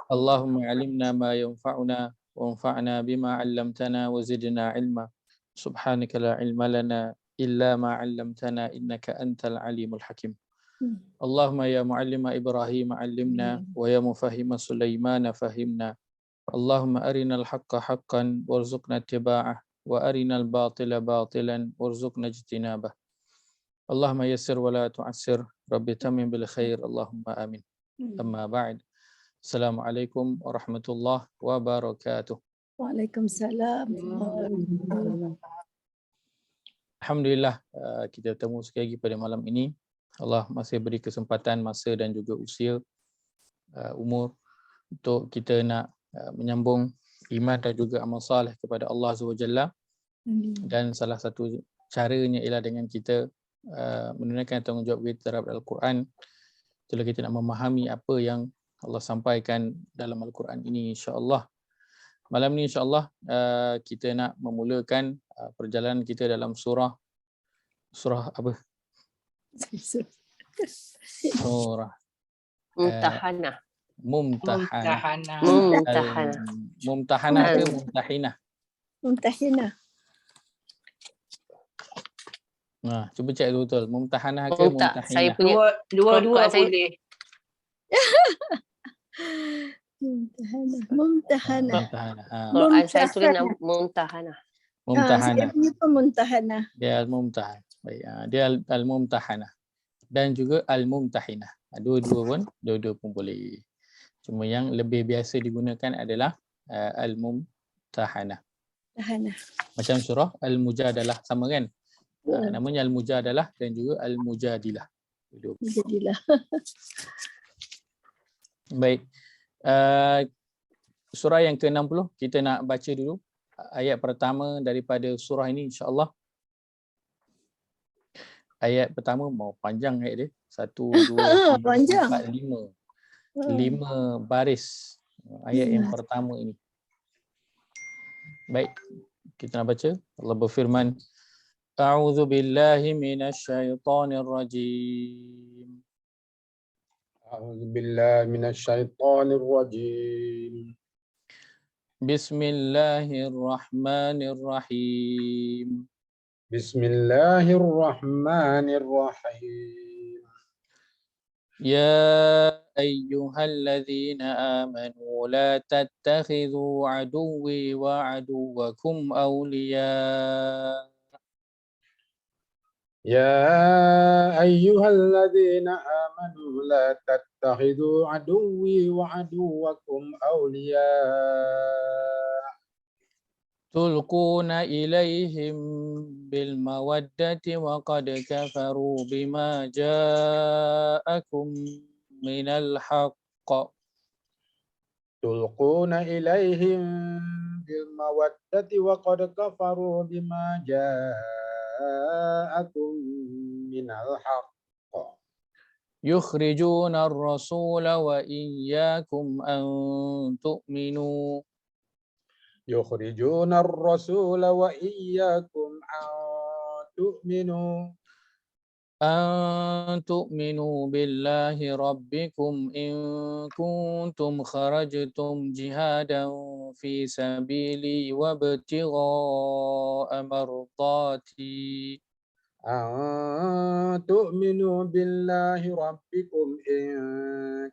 اللهم علمنا ما ينفعنا وانفعنا بما علمتنا وزدنا علما سبحانك لا علم لنا إلا ما علمتنا إنك أنت العليم الحكيم اللهم يا معلم إبراهيم علمنا ويا مفهم سليمان فهمنا اللهم أرنا الحق حقا وارزقنا اتباعه وأرنا الباطل باطلا وارزقنا اجتنابه اللهم يسر ولا تعسر رب تمم بالخير اللهم آمين أما بعد Assalamualaikum warahmatullahi wabarakatuh. Waalaikumsalam. Alhamdulillah kita bertemu sekali lagi pada malam ini. Allah masih beri kesempatan, masa dan juga usia, umur untuk kita nak menyambung iman dan juga amal saleh kepada Allah Azza wa Jalla. Dan salah satu caranya ialah dengan kita menunaikan tanggungjawab kita terhadap Al-Quran. Itulah kita nak memahami apa yang Allah sampaikan dalam Al-Quran ini, insya-Allah. Malam ni insya-Allah kita nak memulakan perjalanan kita dalam surah apa? Surah Mumtahanah. Mumtahanah. Mumtahanah. Mumtahanah ke Mumtahinah? Mumtahinah. Nah, cuba cek betul. Mumtahanah ke Mumtahinah? Saya punya Dua-dua boleh. Mumtahanah. Quran saya tulis Mumtahanah. Saya Mumtahanah. punya pun Mumtahanah. Dia Al-Mumtahanah. Baik, dia Al-Mumtahanah dan juga Al-Mumtahinah. Dua-dua pun boleh. Cuma yang lebih biasa digunakan adalah Al-Mumtahanah. Macam surah Al-Mujadalah sama kan? Namanya Al-Mujadalah dan juga Al-Mujadilah. Jadilah. Baik. Surah yang ke-60 kita nak baca dulu ayat pertama daripada surah ini, insya-Allah. Ayat pertama mau panjang ayat dia. 1 2 3 4 5. 5 baris ayat yang pertama ini. Baik, kita nak baca. Allah berfirman, A'udzu billahi minasyaitonir rajim. أعوذ بالله من الشيطان الرجيم بسم الله الرحمن الرحيم بسم الله الرحمن الرحيم يا أيها الذين آمنوا لا تتخذوا عدوي وعدوكم أولياء يا أيها الذين آمنوا لا تتخذوا عدوي وعدوكم أولياء تلقون إليهم بالمودة وقد كفروا بما جاءكم من الحق تلقون إليهم بالمودة وقد كفروا بما جاءكم من الحق يخرجون الرسول وإياكم أن تؤمنوا يخرجون الرسول وإياكم أن تؤمنوا بالله ربكم إن كنتم خرجتم جهادا في سبيلي وابتغاء مرضاتي أن تؤمنوا بالله ربكم إن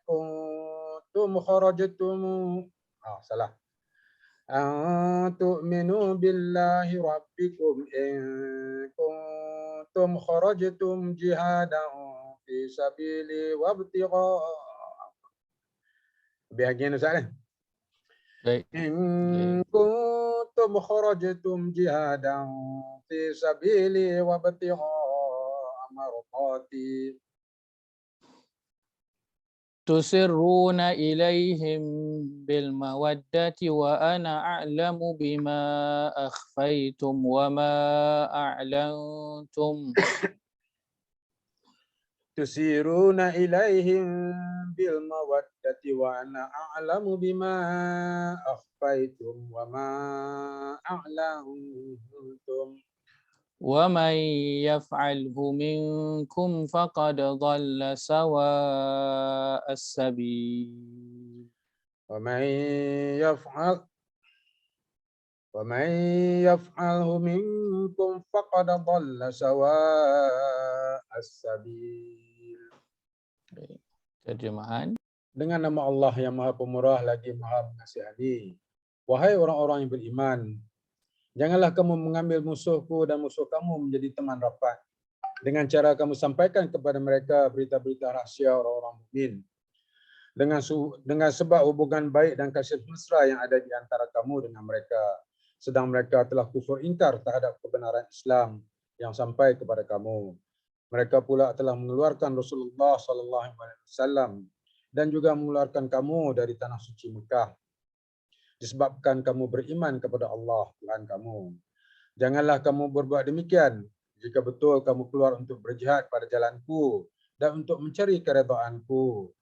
كنتم خرجتم أن تؤمنوا بالله ربكم إن كنتم خرجتم جهادا في سبيلي وابتغاء bahagian Ustaz. إن كنتم خرجتم جهادا في سبيلي وابتغاء مرضاتي تسرون إليهم بالمودة وأنا أعلم بما أخفيتم وما أعلنتم تسيرون إليهم بالمودة وأنا أعلم بما أخفيتم وما أعلنتم ومن يفعله منكم فقد ضل سواء السبيل ومن يفعل ومن يفعله منكم فقد ضل سواء السبيل. Terjemahan. Dengan nama Allah yang Maha Pemurah lagi Maha Mengasihani. Wahai orang-orang yang beriman, janganlah kamu mengambil musuhku dan musuh kamu menjadi teman rapat. Dengan cara kamu sampaikan kepada mereka berita-berita rahsia orang-orang mukmin. Dengan sebab hubungan baik dan kasih mesra yang ada di antara kamu dengan mereka. Sedang mereka telah kufur ingkar terhadap kebenaran Islam yang sampai kepada kamu. Mereka pula telah mengeluarkan Rasulullah SAW dan juga mengeluarkan kamu dari tanah suci Mekah. Disebabkan kamu beriman kepada Allah, Tuhan kamu. Janganlah kamu berbuat demikian jika betul kamu keluar untuk berjihad pada jalanku dan untuk mencari keredaanku.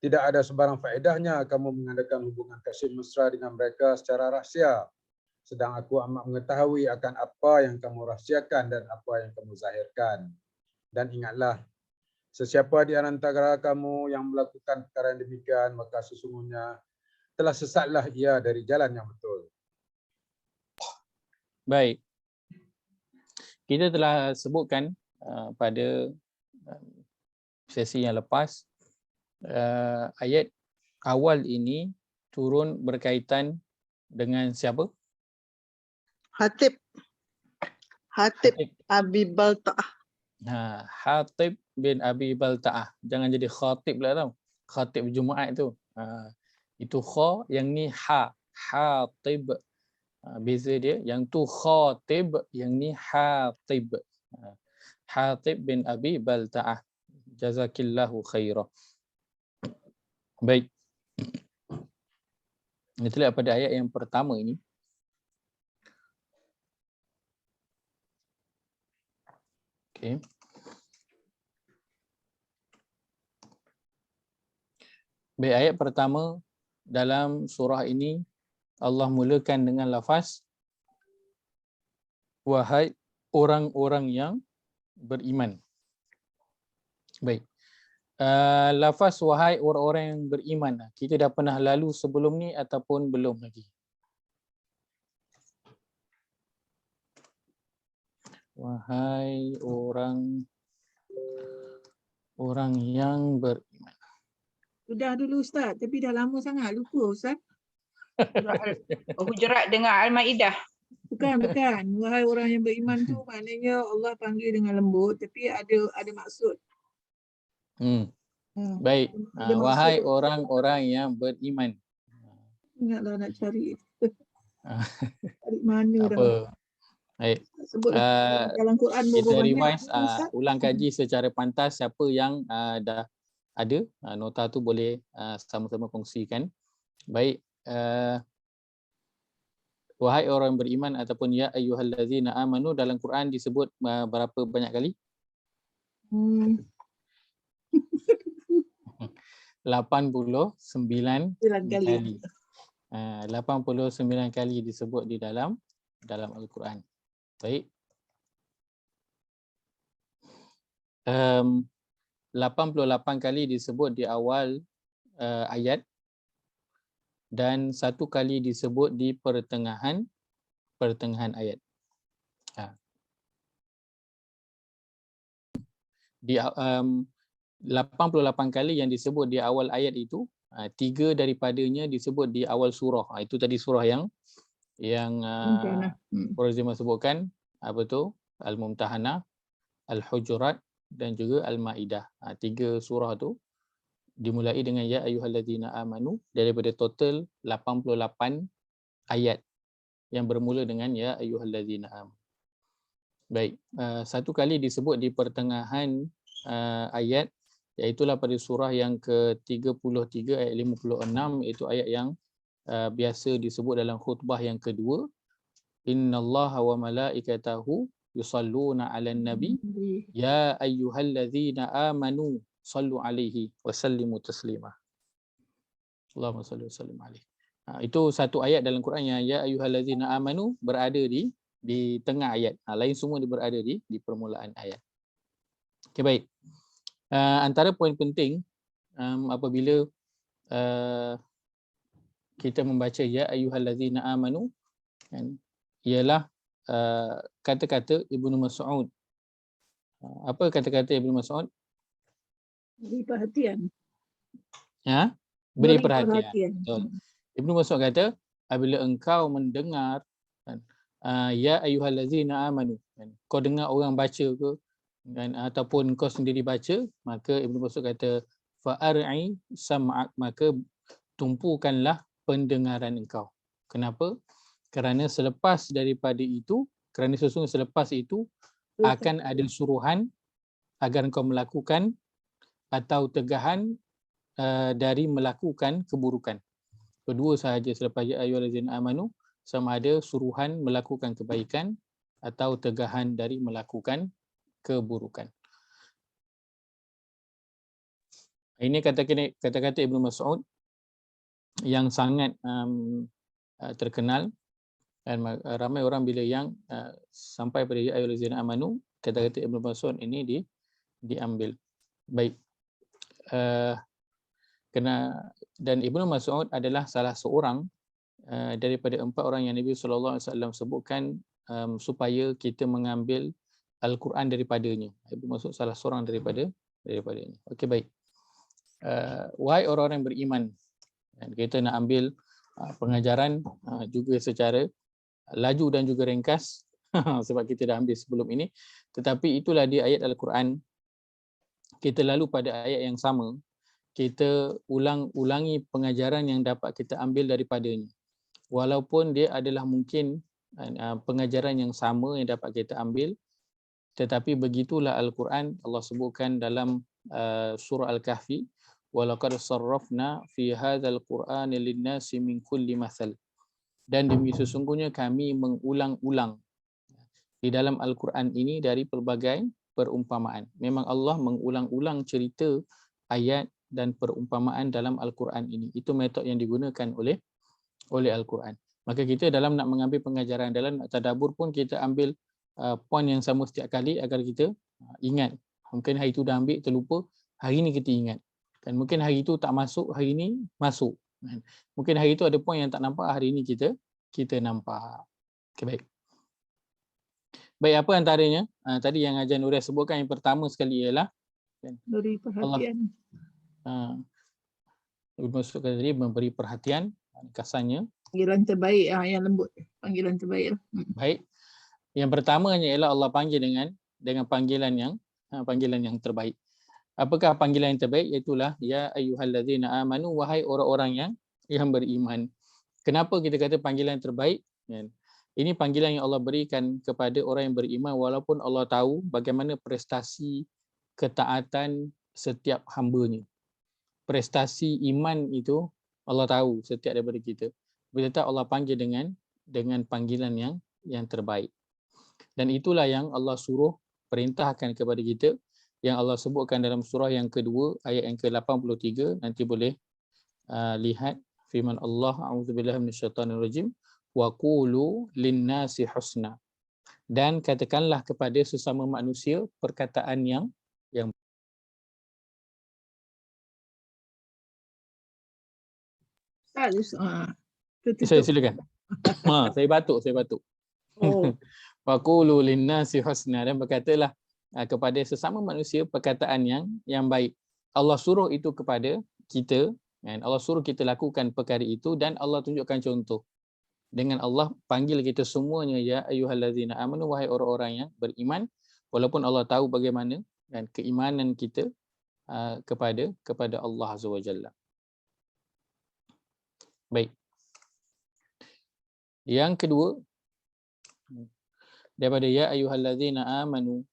Tidak ada sebarang faedahnya kamu mengadakan hubungan kasih mesra dengan mereka secara rahsia. Sedang aku amat mengetahui akan apa yang kamu rahsiakan dan apa yang kamu zahirkan. Dan ingatlah, sesiapa di antara kamu yang melakukan perkara yang demikian, maka sesungguhnya telah sesatlah ia dari jalan yang betul. Baik. Kita telah sebutkan pada sesi yang lepas, ayat awal ini turun berkaitan dengan siapa? Hatib Abi Balta'ah. Hatib bin Abi Balta'ah. Jangan jadi khatib pula tau. Khatib Jumaat tu. Itu kha, yang ni ha. Hatib. Beza dia. Yang tu khatib, yang ni hatib. Hatib bin Abi Balta'ah. Jazakillahu khairah. Baik. Kita lihat pada ayat yang pertama ini. Okay. Baik, ayat pertama dalam surah ini Allah mulakan dengan lafaz wahai orang-orang yang beriman. Baik. Lafaz wahai orang-orang yang beriman, kita dah pernah lalu sebelum ni ataupun belum lagi? Wahai orang yang beriman. Sudah dulu Ustaz, tapi dah lama sangat lupa Ustaz. Hujurat dengan Al-Maidah. Bukan. Wahai orang yang beriman tu maknanya Allah panggil dengan lembut tapi ada maksud. Baik. Ada maksud. Wahai orang-orang yang beriman. Ingatlah nak cari. Cari mana Tak dah. apa. Baik. Sebut dalam Quran Kita berapa revise, banyak, Ustaz? ulang kaji secara pantas. Siapa yang dah ada nota tu boleh sama-sama kongsikan. Baik. Wahai orang beriman ataupun ya ayyuhallazina amanu dalam Quran disebut berapa banyak kali? 89 kali. 89 kali disebut di dalam Al-Quran. Baik. 88 kali disebut di awal ayat dan 1 kali disebut di pertengahan ayat. Di 88 kali yang disebut di awal ayat itu, 3 daripadanya disebut di awal surah. Itu tadi surah yang Rozima sebutkan, apa tu? Al-Mumtahanah, Al-Hujurat dan juga Al-Maidah. 3 surah tu dimulai dengan ya ayyuhallazina amanu daripada total 88 ayat yang bermula dengan ya ayyuhallazina amanu. Baik, 1 kali disebut di pertengahan ayat, iaitulah pada surah yang ke-33 ayat 56, iaitu ayat yang biasa disebut dalam khutbah yang kedua. Innallaha wa malaikatahu yusalluna 'alan nabi ya ayyuhallazina amanu sallu 'alaihi wa sallimu taslima. Allahumma salli wa sallim 'alaihi. Itu satu ayat dalam Quran yang ya ayyuhallazina amanu berada di tengah ayat. Lain semua dia berada di permulaan ayat. Okey, baik. Antara poin penting apabila kita membaca ya ayyuhallazina amanu, kan, ialah kata-kata Ibnu Mas'ud. Apa kata-kata Ibnu Mas'ud? Beri perhatian. Ya, beri perhatian. Betul. Ibnu Mas'ud kata, apabila engkau mendengar, kan, ya ayyuhallazina amanu, kan, kau dengar orang baca ke, kan, ataupun kau sendiri baca, maka Ibnu Mas'ud kata fa'ar'i sam'ak, maka tumpukanlah pendengaran engkau. Kenapa? Kerana selepas daripada itu, kerana sesungguhnya selepas itu akan ada suruhan agar engkau melakukan atau tegahan dari melakukan keburukan. Kedua sahaja selepas ya ayyuhallazina amanu, sama ada suruhan melakukan kebaikan atau tegahan dari melakukan keburukan. Ini kata-kata Ibnu Mas'ud yang sangat terkenal, dan ramai orang bila yang sampai pada ya ayyuhallazina amanu, kata-kata Ibnu Mas'ud ini diambil. Baik. Dan Ibnu Mas'ud adalah salah seorang daripada 4 orang yang Nabi SAW sebutkan supaya kita mengambil Al-Quran daripadanya. Ibnu Mas'ud salah seorang daripadanya. Okey, baik. Wahai orang-orang yang beriman, dan kita nak ambil pengajaran juga secara laju dan juga ringkas sebab kita dah ambil sebelum ini, tetapi itulah di ayat Al-Quran. Kita lalu pada ayat yang sama, kita ulangi pengajaran yang dapat kita ambil daripadanya, walaupun dia adalah mungkin pengajaran yang sama yang dapat kita ambil, tetapi begitulah Al-Quran. Allah sebutkan dalam surah Al-Kahfi, walaqad sarrafna fi hadzal qur'ani lin-nasi min kulli mathal, dan demi sesungguhnya kami mengulang-ulang di dalam Al-Quran ini dari pelbagai perumpamaan. Memang Allah mengulang-ulang cerita ayat dan perumpamaan dalam Al-Quran ini. Itu metod yang digunakan oleh Al-Quran. Maka kita dalam nak mengambil pengajaran, dalam nak tadabbur pun kita ambil poin yang sama setiap kali agar kita ingat. Mungkin hari itu dah ambil, terlupa, hari ini kita ingat. Dan mungkin hari itu tak masuk, hari ini masuk. Mungkin hari itu ada poin yang tak nampak, hari ini kita nampak. Okay, baik. Baik, apa antaranya? Tadi yang Ajar Nurul sebutkan, yang pertama sekali ialah Beri perhatian. Maksud tadi memberi perhatian, kasarnya. Panggilan terbaik, yang lembut. Panggilan terbaik. Baik. Yang pertamanya ialah Allah panggil dengan panggilan yang terbaik. Apakah panggilan yang terbaik? Iaitulah ya ayyuhallazina amanu, wahai orang-orang yang beriman. Kenapa kita kata panggilan yang terbaik? Ini panggilan yang Allah berikan kepada orang yang beriman, walaupun Allah tahu bagaimana prestasi ketaatan setiap hamba-Nya. Prestasi iman itu Allah tahu setiap daripada kita. Bila tak Allah panggil dengan panggilan yang terbaik. Dan itulah yang Allah suruh perintahkan kepada kita, yang Allah sebutkan dalam surah yang kedua ayat yang ke-83. Nanti boleh lihat firman Allah, a'udzubillahi minasyaitonirrajim, wa qulu linnasi husna, dan katakanlah kepada sesama manusia perkataan yang saya silakan. Saya batuk. Oh. Wa qulu linnasi husna, dan berkatalah kepada sesama manusia perkataan yang baik. Allah suruh itu kepada kita, kan? Allah suruh kita lakukan perkara itu, dan Allah tunjukkan contoh. Dengan Allah panggil kita semuanya ya ayyuhallazina amanu, wahai orang-orang yang beriman, walaupun Allah tahu bagaimana dan keimanan kita kepada Allah Azza wa Jalla. Baik. Yang kedua, daripada ya ayyuhallazina amanu,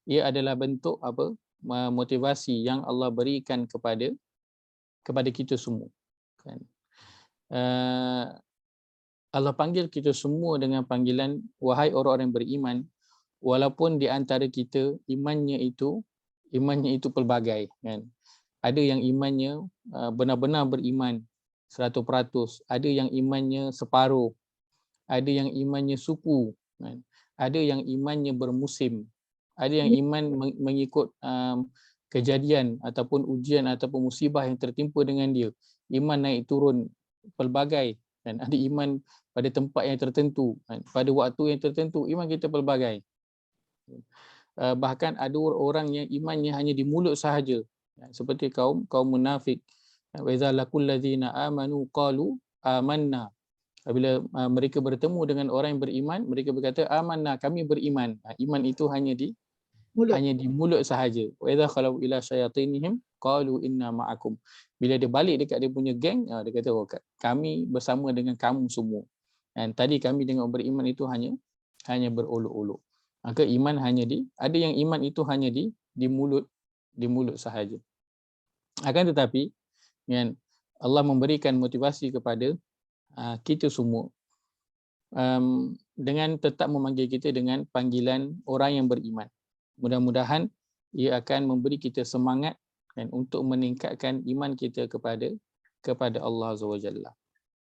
ia adalah bentuk apa? Motivasi yang Allah berikan kepada kita semua. Kan? Allah panggil kita semua dengan panggilan wahai orang-orang yang beriman, walaupun di antara kita imannya itu pelbagai, kan? Ada yang imannya benar-benar beriman 100%, ada yang imannya separuh, ada yang imannya suku, kan? Ada yang imannya bermusim, ada yang iman mengikut kejadian ataupun ujian ataupun musibah yang tertimpa dengan dia. iman naik turun pelbagai, kan? Ada iman pada tempat yang tertentu, kan? Pada waktu yang tertentu, iman kita pelbagai. Bahkan ada orang yang imannya hanya di mulut sahaja, seperti kaum munafik. Wa idza laqul ladzina amanu qalu amanna. Apabila mereka bertemu dengan orang yang beriman, mereka berkata amanna, kami beriman. Iman itu hanya di mulut sahaja. Wa idza khalu ila syayatinihim qalu inna ma'akum. Bila dia balik dekat dia punya geng, dia kata kami bersama dengan kamu semua. Dan tadi kami dengan beriman itu hanya berolok-olok. Maka iman hanya ada yang iman itu hanya di mulut sahaja. Akan tetapi, kan, Allah memberikan motivasi kepada kita semua dengan tetap memanggil kita dengan panggilan orang yang beriman. Mudah-mudahan ia akan memberi kita semangat, kan, untuk meningkatkan iman kita kepada Allah Azza wa Jalla.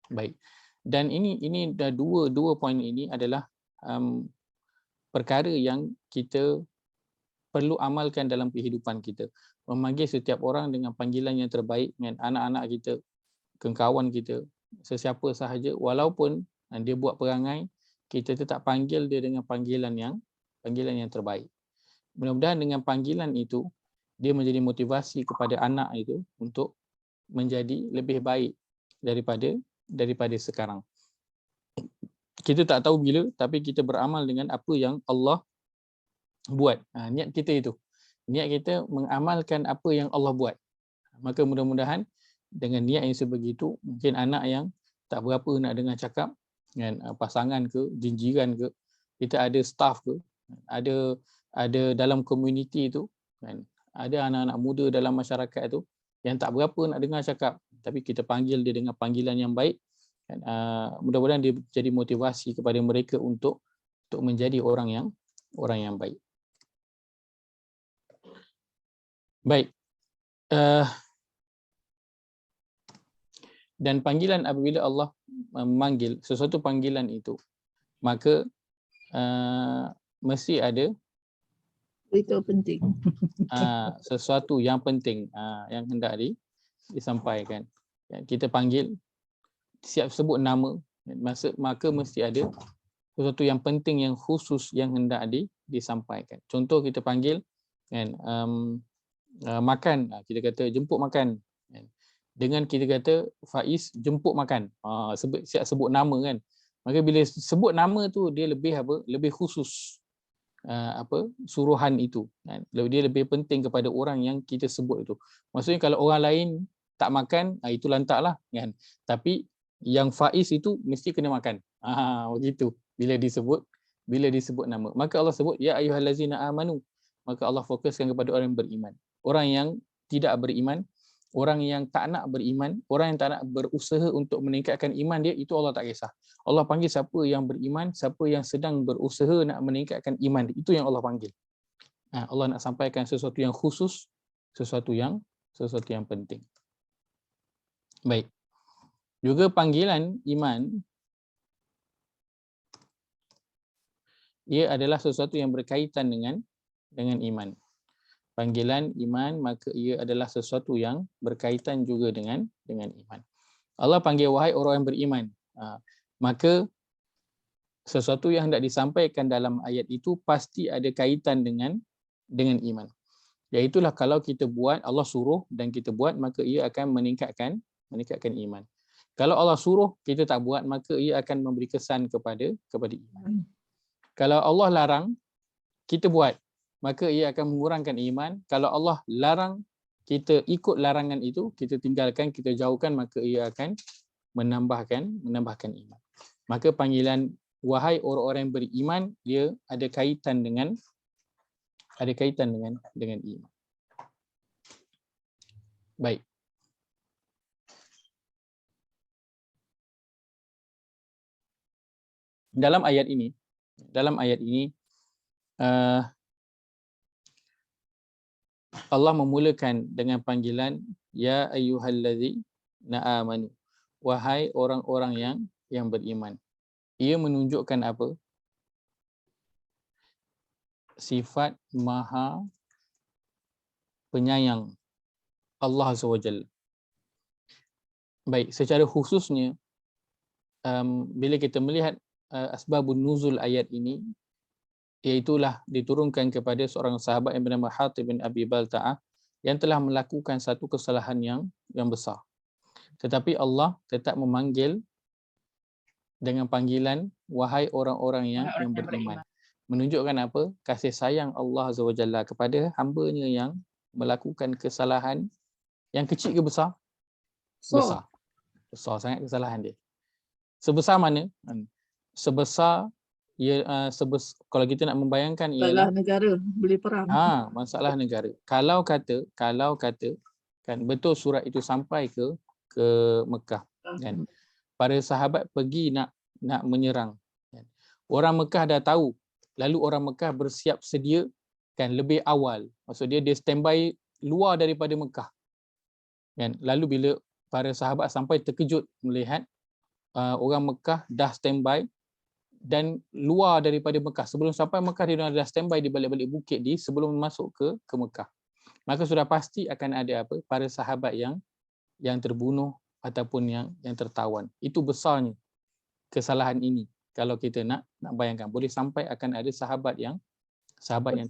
Baik. Dan ini dah dua poin ini adalah perkara yang kita perlu amalkan dalam kehidupan kita. Memanggil setiap orang dengan panggilan yang terbaik, dengan anak-anak kita, kawan kita, sesiapa sahaja, walaupun dia buat perangai, kita tetap panggil dia dengan panggilan yang terbaik. Mudah-mudahan dengan panggilan itu dia menjadi motivasi kepada anak itu untuk menjadi lebih baik daripada sekarang. Kita tak tahu bila, tapi kita beramal dengan apa yang Allah buat. Niat kita itu. Niat kita mengamalkan apa yang Allah buat. Maka mudah-mudahan dengan niat yang sebegitu, mungkin anak yang tak berapa nak dengar cakap, kan, pasangan ke, jinjiran ke, kita ada staff ke, ada dalam komuniti itu, kan, ada anak-anak muda dalam masyarakat itu yang tak berapa nak dengar cakap, tapi kita panggil dia dengan panggilan yang baik. Mudah-mudahan dia jadi motivasi kepada mereka untuk menjadi orang yang baik. Baik. Dan panggilan, apabila Allah memanggil sesuatu panggilan itu, maka mesti ada Berita penting. sesuatu yang penting yang hendak disampaikan. Kita panggil, siap sebut nama, maka mesti ada sesuatu yang penting, yang khusus yang hendak disampaikan. Contoh, kita panggil, kan, makan, kita kata jemput makan, kan. Dengan kita kata Faiz jemput makan, siap sebut nama, kan. Maka bila sebut nama tu, dia lebih khusus suruhan itu, kan. Dia lebih penting kepada orang yang kita sebut itu. Maksudnya kalau orang lain tak makan, itu lantaklah, kan. Tapi yang Faiz itu mesti kena makan. Begitu bila disebut nama. Maka Allah sebut ya ayyuhallazina amanu. Maka Allah fokuskan kepada orang yang beriman. Orang yang tidak beriman, orang yang tak nak beriman, orang yang tak nak berusaha untuk meningkatkan iman dia, itu Allah tak kisah. Allah panggil siapa yang beriman, siapa yang sedang berusaha nak meningkatkan iman dia, itu yang Allah panggil. Allah nak sampaikan sesuatu yang khusus, sesuatu yang penting. Baik. Juga panggilan iman, ia adalah sesuatu yang berkaitan dengan iman. Panggilan iman, maka ia adalah sesuatu yang berkaitan juga dengan iman. Allah panggil wahai orang yang beriman. Maka sesuatu yang hendak disampaikan dalam ayat itu pasti ada kaitan dengan iman. Iaitulah kalau kita buat, Allah suruh dan kita buat, maka ia akan meningkatkan iman. Kalau Allah suruh kita tak buat, maka ia akan memberi kesan kepada iman. Kalau Allah larang kita buat, maka ia akan mengurangkan iman. Kalau Allah larang kita ikut larangan itu, kita tinggalkan, kita jauhkan, maka ia akan menambahkan iman. Maka panggilan wahai orang-orang yang beriman, dia ada kaitan dengan iman. Baik. Dalam ayat ini Allah memulakan dengan panggilan ya ayyuhallazina amanu, wahai orang-orang yang beriman. Ia menunjukkan apa? Sifat Maha Penyayang Allah Azza wa Jalla. Baik, secara khususnya bila kita melihat asbabun nuzul ayat ini, iaitulah diturunkan kepada seorang sahabat yang bernama Hatib bin Abi Balta'ah yang telah melakukan satu kesalahan yang besar. Tetapi Allah tetap memanggil dengan panggilan wahai orang-orang yang beriman. Menunjukkan apa? Kasih sayang Allah Azza wa Jalla kepada hamba-Nya yang melakukan kesalahan yang kecil ke besar? Besar. Besar sangat kesalahan dia. Sebesar mana? Sebesar kalau kita nak membayangkan Salah ialah negara beli perang. masalah negara. Kalau kata kan betul surat itu sampai ke Mekah kan. Para sahabat pergi nak menyerang kan. Orang Mekah dah tahu, lalu orang Mekah bersiap sedia kan lebih awal. Maksud dia standby luar daripada Mekah kan. Lalu bila para sahabat sampai terkejut melihat orang Mekah dah standby dan luar daripada Mekah. Sebelum sampai Mekah dia dah standby di balik-balik bukit sebelum masuk ke Mekah. Maka sudah pasti akan ada apa? Para sahabat yang terbunuh ataupun yang tertawan. Itu besarnya kesalahan ini. Kalau kita nak bayangkan, boleh sampai akan ada sahabat yang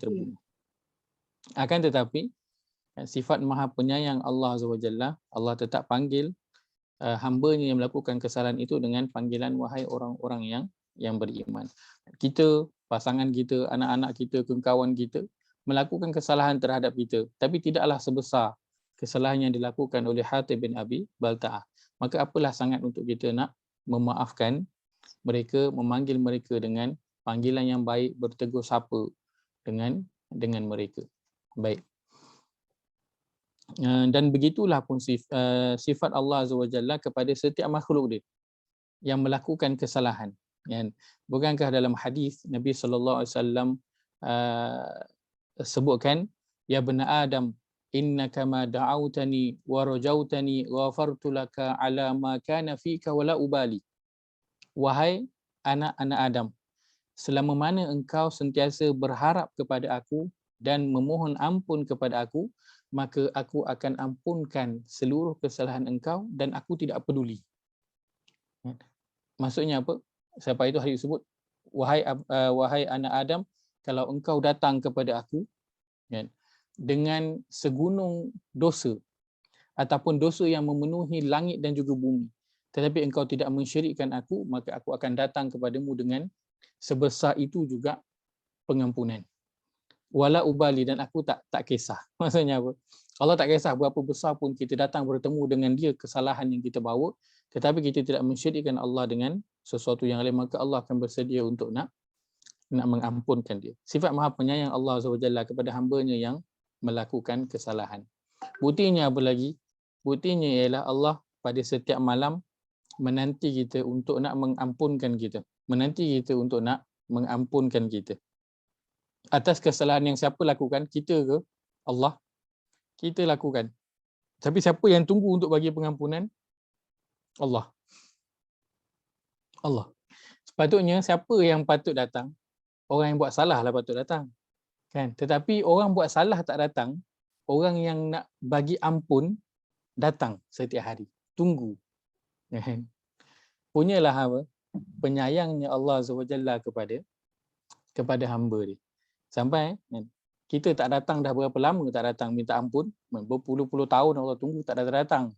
terbunuh. Akan tetapi sifat Maha Penyayang Allah Azza wa Jalla, Allah tetap panggil hamba-Nya yang melakukan kesalahan itu dengan panggilan wahai orang-orang yang beriman. Kita, pasangan kita, anak-anak kita, kawan kita melakukan kesalahan terhadap kita, tapi tidaklah sebesar kesalahan yang dilakukan oleh Hatib bin Abi Balta'ah. Maka apalah sangat untuk kita nak memaafkan mereka, memanggil mereka dengan panggilan yang baik, bertegur sapa dengan mereka. Baik. Dan begitulah pun sifat Allah Azza wa Jalla kepada setiap makhluk dia yang melakukan kesalahan. Bukankah dalam hadis Nabi sallallahu alaihi wasallam sebutkan, ya bani Adam, innaka ma da'autani wa rajautani ghafartu laka ala ma kana fika wala ubali. Wahai anak-anak Adam, selama mana engkau sentiasa berharap kepada aku dan memohon ampun kepada aku, maka aku akan ampunkan seluruh kesalahan engkau dan aku tidak peduli. Maksudnya apa? Siapa itu hadis sebut, wahai anak Adam, kalau engkau datang kepada aku dengan segunung dosa ataupun dosa yang memenuhi langit dan juga bumi, tetapi engkau tidak mensyirikkan aku, maka aku akan datang kepadamu dengan sebesar itu juga pengampunan. Wala ubali, dan aku tak kisah. Maksudnya apa? Allah tak kisah berapa besar pun kita datang bertemu dengan dia kesalahan yang kita bawa, tetapi kita tidak mensyirikkan Allah dengan sesuatu yang lain, maka Allah akan bersedia untuk nak mengampunkan dia. Sifat Maha Penyayang Allah Azza wa Jalla kepada hamba-Nya yang melakukan kesalahan. Buktinya apa lagi? Buktinya ialah Allah pada setiap malam menanti kita untuk nak mengampunkan kita. Menanti kita untuk nak mengampunkan kita. Atas kesalahan yang siapa lakukan? Kita ke? Allah? Kita lakukan. Tapi siapa yang tunggu untuk bagi pengampunan? Allah. Allah. Sepatutnya siapa yang patut datang? Orang yang buat salah lah patut datang. Kan? Tetapi orang buat salah tak datang, orang yang nak bagi ampun datang setiap hari. Tunggu. Punyalah apa? Penyayangnya Allah Azza wa Jalla kepada hamba dia. Sampai kita tak datang dah berapa lama tak datang minta ampun, berpuluh-puluh tahun Allah tunggu tak datang.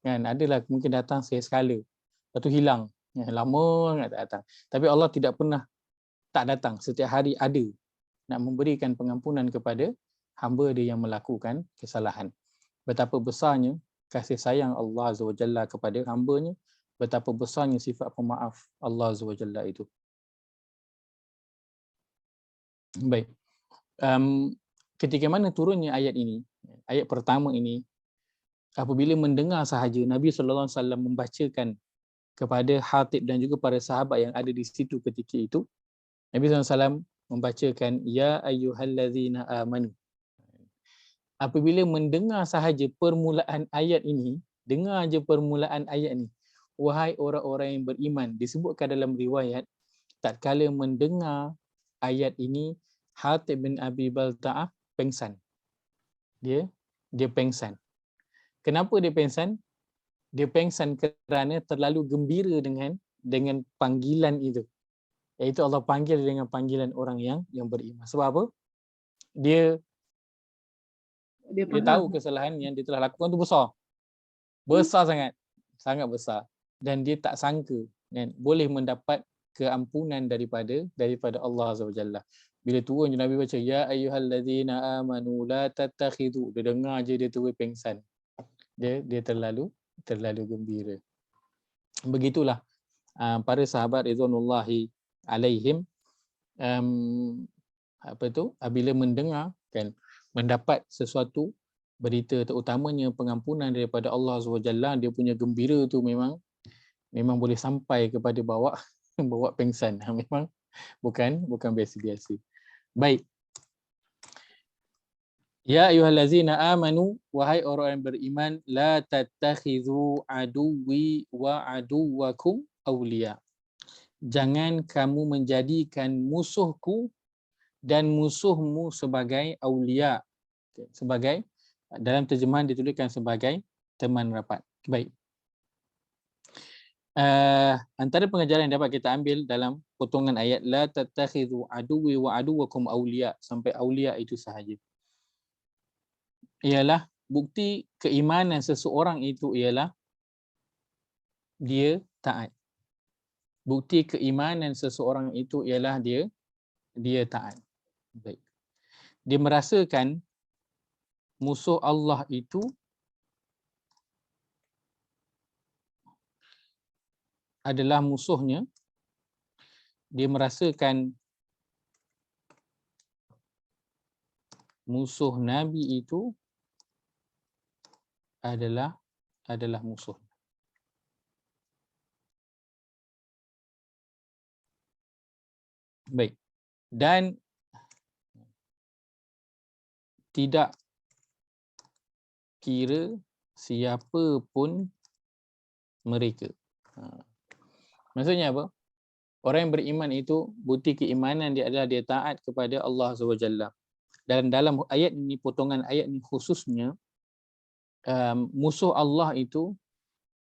Kan, adalah mungkin datang sekali, lepas tu hilang. Lama sangat tak datang. Tapi Allah tidak pernah tak datang, setiap hari ada nak memberikan pengampunan kepada hamba dia yang melakukan kesalahan. Betapa besarnya kasih sayang Allah Azza wa Jalla kepada hamba-Nya, betapa besarnya sifat pemaaf Allah Azza wa Jalla itu. Baik. Ketika mana turunnya ayat ini, ayat pertama ini, apabila mendengar sahaja Nabi sallallahu alaihi wasallam membacakan kepada Hatib dan juga para sahabat yang ada di situ ketika itu, Nabi sallallahu alaihi wasallam membacakan ya ayyuhallazina amanu. Apabila mendengar sahaja permulaan ayat ini, dengar aja permulaan ayat ni, wahai orang-orang yang beriman, disebutkan dalam riwayat tatkala mendengar ayat ini Hatib bin Abi Balta'ah pengsan. Dia pengsan. Kenapa dia pengsan? Dia pengsan kerana terlalu gembira dengan panggilan itu. Iaitu Allah panggil dengan panggilan orang yang beriman. Sebab apa? Dia tahu kesalahan yang dia telah lakukan tu besar. Besar sangat. Sangat besar. Dan dia tak sangka kan, boleh mendapat keampunan daripada Allah SWT. Bila turun Nabi baca ya ayyuhallazina amanu la tattakhidhu, dia dengar je dia terus pengsan. Dia terlalu gembira. Begitulah para sahabat ridwanullahi alaihim apabila mendengar kan, mendapat sesuatu berita terutamanya pengampunan daripada Allah SWT, dia punya gembira tu memang boleh sampai kepada bawa pengsan. Memang bukan biasa-biasa. Baik. Ya ayyuhallazina amanu, wahai orang yang beriman, la tattakhidhu aduwwi wa aduwwakum awliya. Jangan kamu menjadikan musuhku dan musuhmu sebagai awliya. Sebagai, dalam terjemahan dituliskan sebagai teman rapat. Baik. Antara pengajaran yang dapat kita ambil dalam potongan ayat la tattakhidhu aduwwi wa aduwwakum awliya sampai awliya itu sahaja, ialah bukti keimanan seseorang itu ialah dia taat. Bukti keimanan seseorang itu ialah dia taat. Baik. Dia merasakan musuh Allah itu adalah musuhnya. Dia merasakan musuh Nabi itu adalah musuh. Baik. Dan tidak kira siapa pun mereka. Maksudnya apa? Orang yang beriman itu bukti keimanan dia adalah dia taat kepada Allah SWT. Dan dalam ayat ini, potongan ayat ini khususnya, musuh Allah itu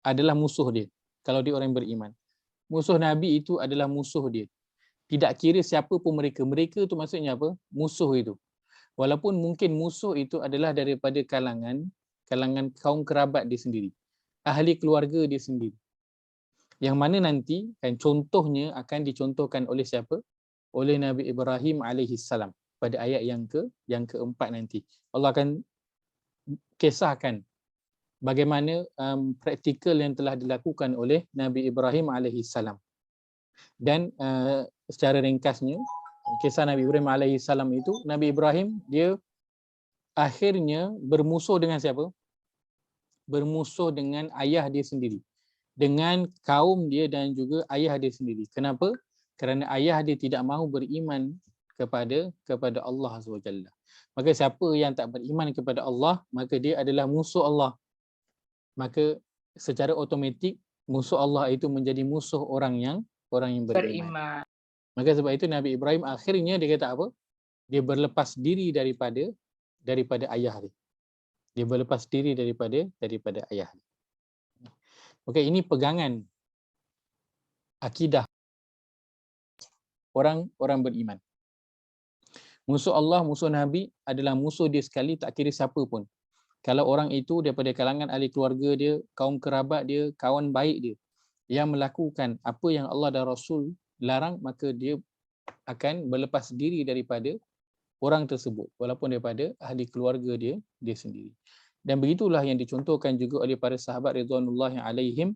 adalah musuh dia. Kalau dia orang yang beriman, musuh Nabi itu adalah musuh dia. Tidak kira siapa pun mereka. Mereka itu maksudnya apa? Musuh itu. Walaupun mungkin musuh itu adalah daripada kalangan kaum kerabat dia sendiri, ahli keluarga dia sendiri. Yang mana nanti kan contohnya akan dicontohkan oleh siapa? Oleh Nabi Ibrahim alaihissalam pada ayat yang keempat nanti. Allah akan kisahkan bagaimana praktikal yang telah dilakukan oleh Nabi Ibrahim alaihissalam. Dan secara ringkasnya, kisah Nabi Ibrahim alaihissalam itu, Nabi Ibrahim dia akhirnya bermusuh dengan siapa? Bermusuh dengan ayah dia sendiri, dengan kaum dia dan juga ayah dia sendiri. Kenapa? Kerana ayah dia tidak mahu beriman kepada Allah SWT. Maka siapa yang tak beriman kepada Allah, maka dia adalah musuh Allah. Maka secara automatik musuh Allah itu menjadi musuh orang yang beriman. Maka sebab itu Nabi Ibrahim akhirnya dia kata apa? Dia berlepas diri daripada ayah dia. Dia berlepas diri daripada ayah dia. Okey, ini pegangan akidah orang beriman. Musuh Allah, musuh Nabi adalah musuh dia sekali, tak kira siapa pun. Kalau orang itu daripada kalangan ahli keluarga dia, kaum kerabat dia, kawan baik dia, yang melakukan apa yang Allah dan Rasul larang, maka dia akan berlepas diri daripada orang tersebut, walaupun daripada ahli keluarga dia sendiri. Dan begitulah yang dicontohkan juga oleh para sahabat ridwanullahi alaihim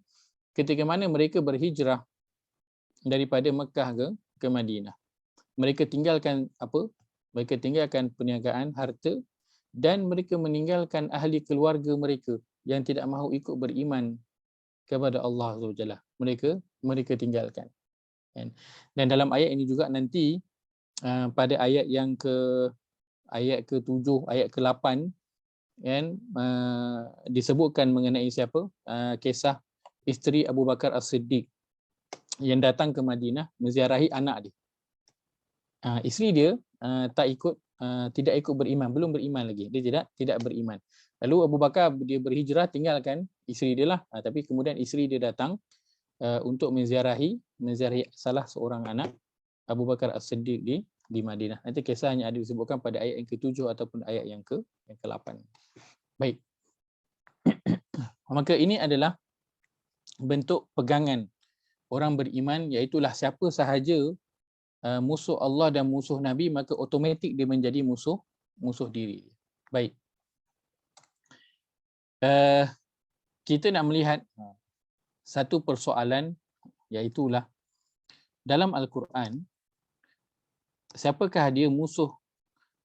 ketika mana mereka berhijrah daripada Mekah ke Madinah. Mereka tinggalkan apa? Mereka tinggalkan perniagaan, harta, dan mereka meninggalkan ahli keluarga mereka yang tidak mahu ikut beriman kepada Allah SWT. Mereka tinggalkan. Dan dalam ayat ini juga nanti pada ayat ke-7, ayat ke-8 kan, disebutkan mengenai siapa? Kisah isteri Abu Bakar As-Siddiq yang datang ke Madinah menziarahi anak dia. Isteri dia tak ikut tidak ikut beriman, belum beriman lagi. Dia tidak beriman. Lalu Abu Bakar dia berhijrah tinggalkan isteri dia lah. Tapi kemudian isteri dia datang untuk menziarahi salah seorang anak Abu Bakar As-Siddiq di Madinah. Nanti kisahnya ada disebutkan pada ayat yang ke-7 ataupun ayat yang ke-8. Baik. Maka ini adalah bentuk pegangan orang beriman, iaitulah siapa sahaja musuh Allah dan musuh Nabi, maka automatik dia menjadi musuh diri. Baik. Kita nak melihat satu persoalan, iaitulah dalam Al-Quran, siapakah dia musuh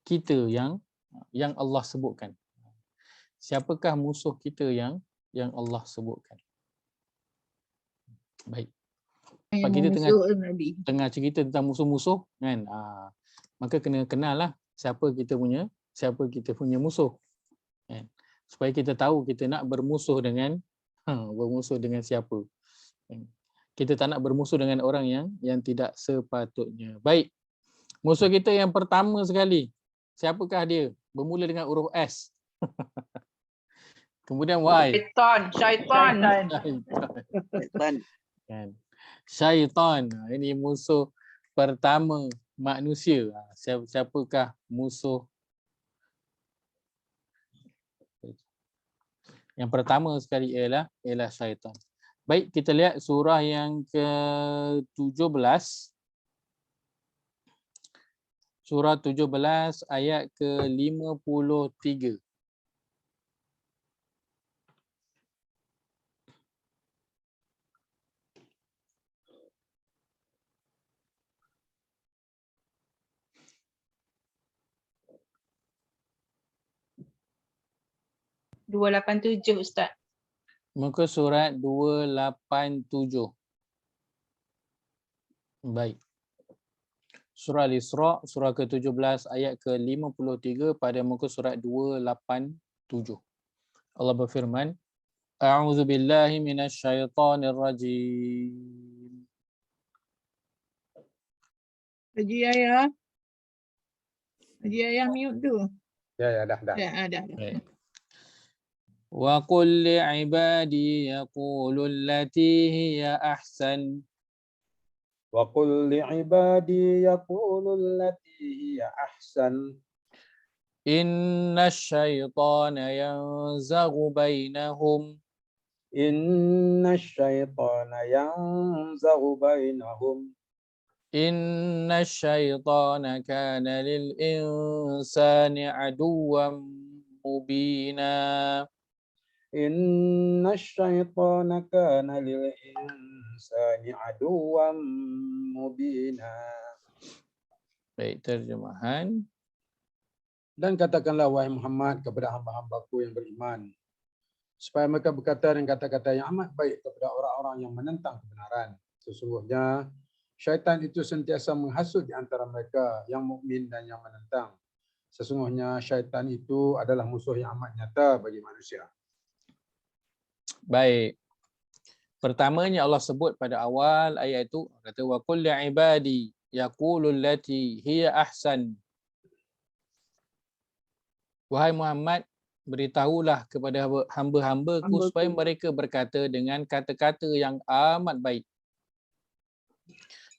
kita yang Allah sebutkan? Siapakah musuh kita yang Allah sebutkan? Baik. Sebab kita tengah cerita tentang musuh-musuh kan. Maka kena kenal lah siapa kita punya musuh. Kan? Supaya kita tahu kita nak bermusuh dengan siapa. Kan? Kita tak nak bermusuh dengan orang yang tidak sepatutnya. Baik. Musuh kita yang pertama sekali, siapakah dia? Bermula dengan huruf S. Kemudian Y. Syaitan. Kan? Syaitan. Ini musuh pertama manusia. Siapakah musuh yang pertama sekali? Ialah syaitan. Baik, kita lihat surah yang ke-17. Surah 17 ayat ke-53. Ustaz. Muka surat 287. Baik. Surah Al-Isra, surah ke-17 ayat ke-53 pada muka surat 287. Allah berfirman, A'udzu billahi minasyaitonir rajim. Haji Ayah mute tu. Ya, dah. Dah. Baik. Wa qul li'ibadi yaqulu allati hiya ahsan. وَقُلْ لِعِبَادِي يَقُولُوا الَّتِي هِيَ أَحْسَنُ Inna syaitana yanzaghu bainahum. إِنَّ الشَّيْطَانَ يَنزَغُ بَيْنَهُمْ Inna syaitana kana lil insani aduwwan mubina. إِنَّ الشَّيْطَانَ كَانَ لِلْإِنسَانِ عَدُوًّا مُبِينًا. Baik, terjemahan. Dan katakanlah wahai Muhammad kepada hamba-hambaku yang beriman, supaya mereka berkata dengan kata-kata yang amat baik kepada orang-orang yang menentang kebenaran. Sesungguhnya syaitan itu sentiasa menghasut di antara mereka yang mukmin dan yang menentang. Sesungguhnya syaitan itu adalah musuh yang amat nyata bagi manusia. Baik. Pertamanya Allah sebut pada awal ayat itu, kata wa qul li'ibadi yaqulu allati hiya ahsan. Wahai Muhammad, beritahulah kepada hamba-hambaku supaya mereka berkata dengan kata-kata yang amat baik.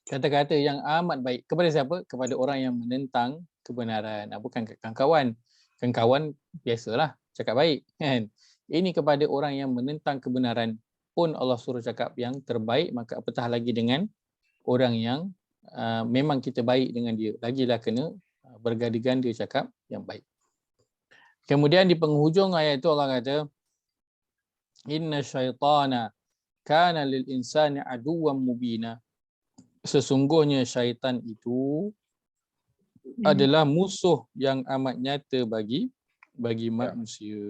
Kata-kata yang amat baik. Kepada siapa? Kepada orang yang menentang kebenaran. Bukan kawan-kawan. Kawan-kawan biasalah cakap baik, kan? Ini kepada orang yang menentang kebenaran pun Allah suruh cakap yang terbaik, maka apatah lagi dengan orang yang memang kita baik dengan dia. Lagilah kena berganda-ganda cakap yang baik. Kemudian di penghujung ayat itu Allah kata, Inna syaitana kana lil insani aduwwan mubina. Sesungguhnya syaitan itu adalah musuh yang amat nyata bagi manusia.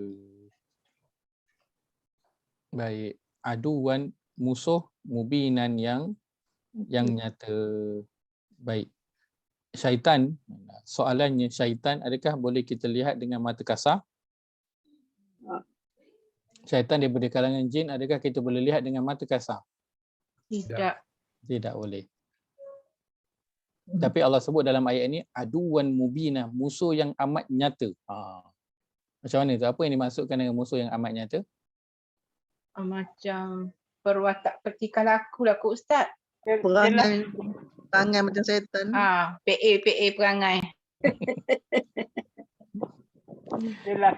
Baik, aduwan musuh, mubinan yang nyata. Baik. Syaitan, soalannya syaitan adakah boleh kita lihat dengan mata kasar? Syaitan daripada kalangan jin adakah kita boleh lihat dengan mata kasar? Tidak. Tidak boleh. Tapi Allah sebut dalam ayat ini aduwan mubina, musuh yang amat nyata. Macam mana tu? Apa yang dimaksudkan dengan musuh yang amat nyata? Macam perwatak pertikal laku lah Kak Ustaz. Perangai macam setan. PA perangai. Jelas.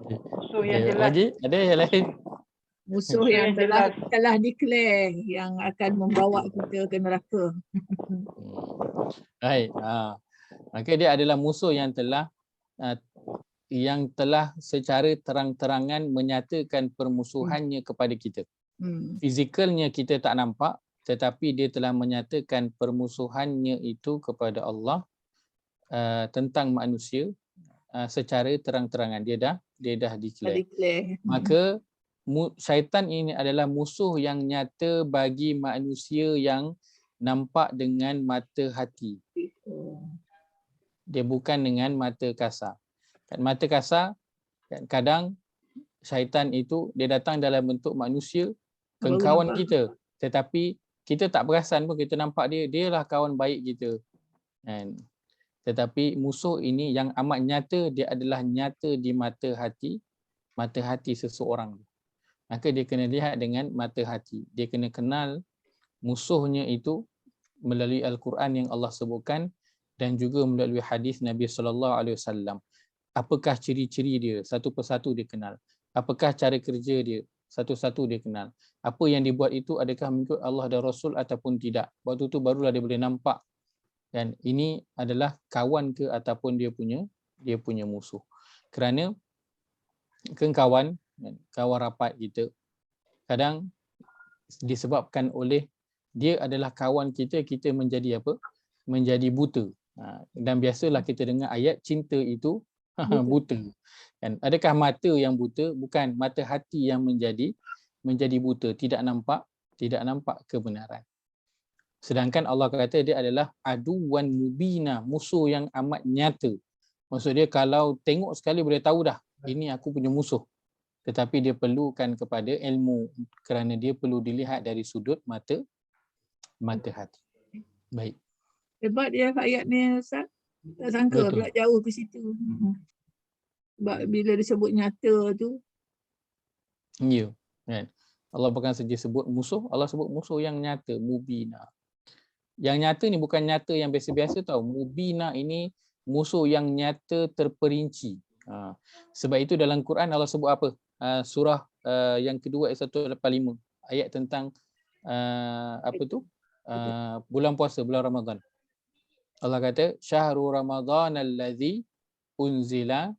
Musuh yang Okay. jelas. Lagi? Ada yang lain? Musuh Musuh yang yang jelas. telah declare yang akan membawa kita ke neraka. Baik. Maka dia adalah musuh yang telah secara terang-terangan menyatakan permusuhannya kepada kita. Fizikalnya kita tak nampak, tetapi dia telah menyatakan permusuhannya itu kepada Allah tentang manusia secara terang-terangan. Dia dah declare. Maka syaitan ini adalah musuh yang nyata bagi manusia yang nampak dengan mata hati. Dia bukan dengan mata kasar. Mata kasar kadang syaitan itu dia datang dalam bentuk manusia, kawan kita. Tetapi kita tak perasan pun, kita nampak dialah kawan baik kita. Kan? Tetapi musuh ini yang amat nyata, dia adalah nyata di mata hati seseorang. Maka dia kena lihat dengan mata hati. Dia kena kenal musuhnya itu melalui Al-Quran yang Allah sebutkan dan juga melalui hadis Nabi SAW. Apakah ciri-ciri dia? Satu persatu dia kenal. Apakah cara kerja dia? Satu-satu dia kenal. Apa yang dibuat itu adakah mengikut Allah dan Rasul ataupun tidak? Waktu tu barulah dia boleh nampak. Dan ini adalah kawan ke ataupun dia punya musuh. Kerana kawan rapat kita kadang disebabkan oleh dia adalah kawan kita menjadi apa? Menjadi buta. Dan biasalah kita dengar ayat cinta itu buta. Dan adakah mata yang buta? Bukan, mata hati yang menjadi buta, tidak nampak kebenaran. Sedangkan Allah kata dia adalah aduwan mubina, musuh yang amat nyata. Maksud dia kalau tengok sekali boleh tahu dah ini aku punya musuh. Tetapi dia perlukan kepada ilmu kerana dia perlu dilihat dari sudut mata hati. Baik. Hebat dia ayat ni Ustaz. Tak sangka pula jauh ke situ. Sebab bila disebut nyata tu. Ya. Kan? Allah bukan saja sebut musuh, Allah sebut musuh yang nyata, mubina. Yang nyata ni bukan nyata yang biasa-biasa tau. Mubina ini musuh yang nyata terperinci. Sebab itu dalam Quran Allah sebut apa? Surah yang kedua ayat 185. Ayat tentang apa tu? Bulan puasa, bulan Ramadan. Allah kata syahrul ramadhan allazi unzila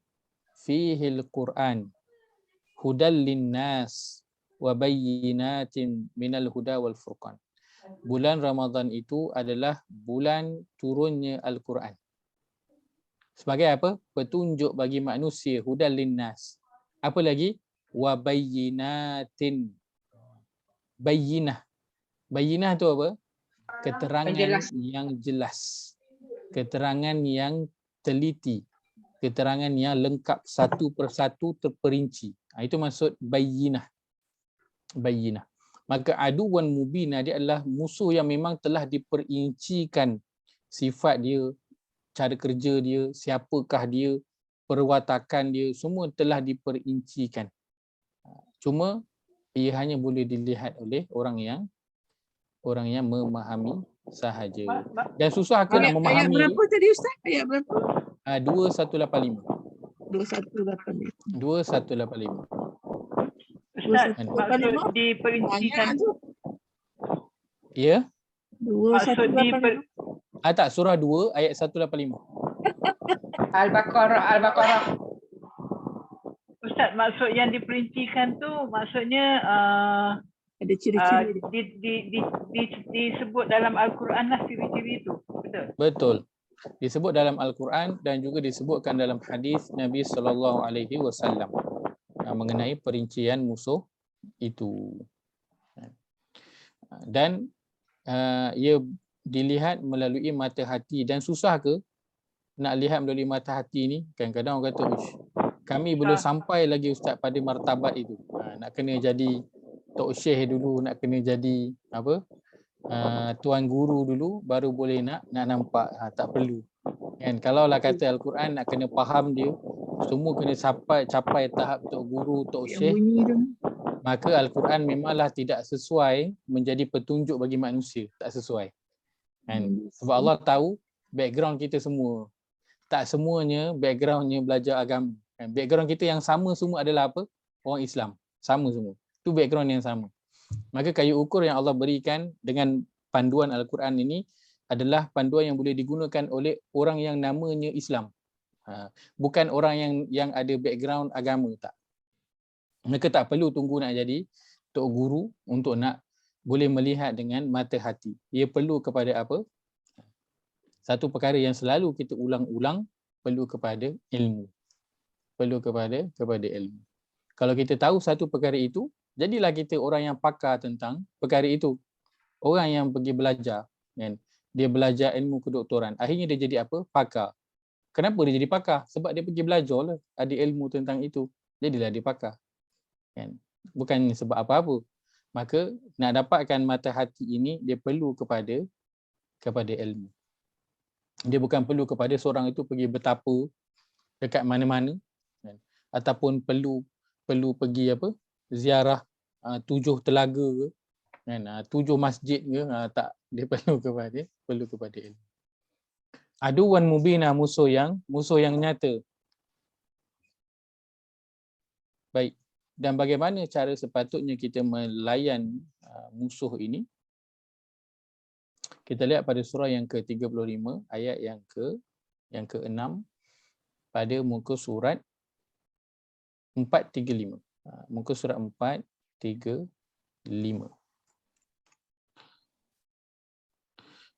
fihi al-Quran hudal linnas wa bayyinatin minal huda wal furqan. Bulan Ramadan itu adalah bulan turunnya Al-Quran. Sebagai apa? Petunjuk bagi manusia, hudal linnas. Apa lagi? Wa bayyinatin. Bayyinah. Bayyinah tu apa? Keterangan yang jelas. Keterangan yang teliti. Keterangan yang lengkap, satu persatu terperinci. Itu maksud bayyinah. Bayyinah. Maka aduwan mubina dia adalah musuh yang memang telah diperincikan sifat dia, cara kerja dia, siapakah dia, perwatakan dia, semua telah diperincikan. Cuma ia hanya boleh dilihat oleh orang yang memahami sahaja. Dan susah ke nak memahami. Ayat berapa tadi Ustaz? Ayat berapa? 2185. 2185. 2185. Ustaz, maksud diperincikan Ya? maksud Tak, surah 2 ayat 185. Al-Baqarah. Ustaz, maksud yang diperincikan tu maksudnya Ada ciri-ciri. disebut dalam Al-Quran lah ciri-ciri itu. Betul? Betul. Disebut dalam Al-Quran dan juga disebutkan dalam hadis Nabi SAW mengenai perincian musuh itu. Dan ia dilihat melalui mata hati. Dan susah ke nak lihat melalui mata hati ni? Kadang-kadang orang kata, kami belum sampai lagi Ustaz pada martabat itu. Nak kena jadi Tok Syekh dulu, nak kena jadi apa? tuan guru dulu baru boleh nak nampak. Tak perlu. Kan kalaulah kata Al-Quran nak kena faham dia, semua kena capai tahap tok guru, tok Yang syekh, bunyi tu. maka Al-Quran memanglah tidak sesuai menjadi petunjuk bagi manusia, tak sesuai. Kan? Sebab Allah tahu background kita semua. Tak semuanya backgroundnya belajar agama. Kan? Background kita yang sama semua adalah apa? Orang Islam. Sama semua. Itu background yang sama. Maka kayu ukur yang Allah berikan dengan panduan Al-Quran ini adalah panduan yang boleh digunakan oleh orang yang namanya Islam. Bukan orang yang ada background agama, tak. Mereka tak perlu tunggu nak jadi tok guru untuk nak boleh melihat dengan mata hati. Ia perlu kepada apa? Satu perkara yang selalu kita ulang-ulang, perlu kepada ilmu. Perlu kepada ilmu. Kalau kita tahu satu perkara itu, jadilah kita orang yang pakar tentang perkara itu. Orang yang pergi belajar, kan? Dia belajar ilmu kedoktoran. Akhirnya dia jadi apa? Pakar. Kenapa dia jadi pakar? Sebab dia pergi belajar lah. Ada ilmu tentang itu. Jadilah dia pakar. Kan? Bukan sebab apa-apa. Maka nak dapatkan mata hati ini, dia perlu kepada ilmu. Dia bukan perlu kepada seorang itu pergi bertapa dekat mana-mana, kan? Ataupun perlu pergi apa? Ziarah 7 telaga ke, kan? 7 masjid ke, tak. Dia perlu kepada ilmu. Aduwan mubina, musuh yang nyata. Baik. Dan bagaimana cara sepatutnya kita melayan musuh ini? Kita lihat pada surah yang ke-35 ayat yang ke-6 pada muka surat 435. Muka surat 435.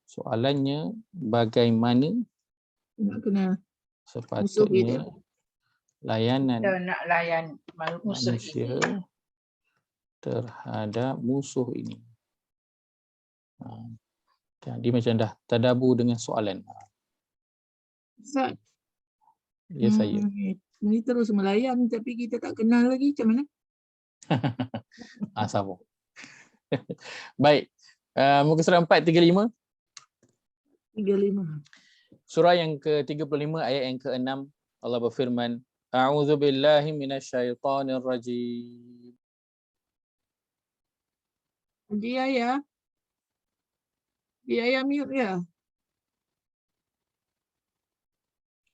Soalannya, bagaimana Nak kena sepatutnya layanan Kita nak layan musuh manusia ini. terhadap musuh ini? Dia macam dah tadabbur dengan soalan. Ustaz. Ya saya. Ini terus melayan tapi kita tak kenal lagi, macam mana? Sabar. Baik. Muka surat 435. 35. Surah yang ke-35 ayat yang ke-6, Allah berfirman, A'udzu billahi minasyaitonir rajim. Dia mute ya.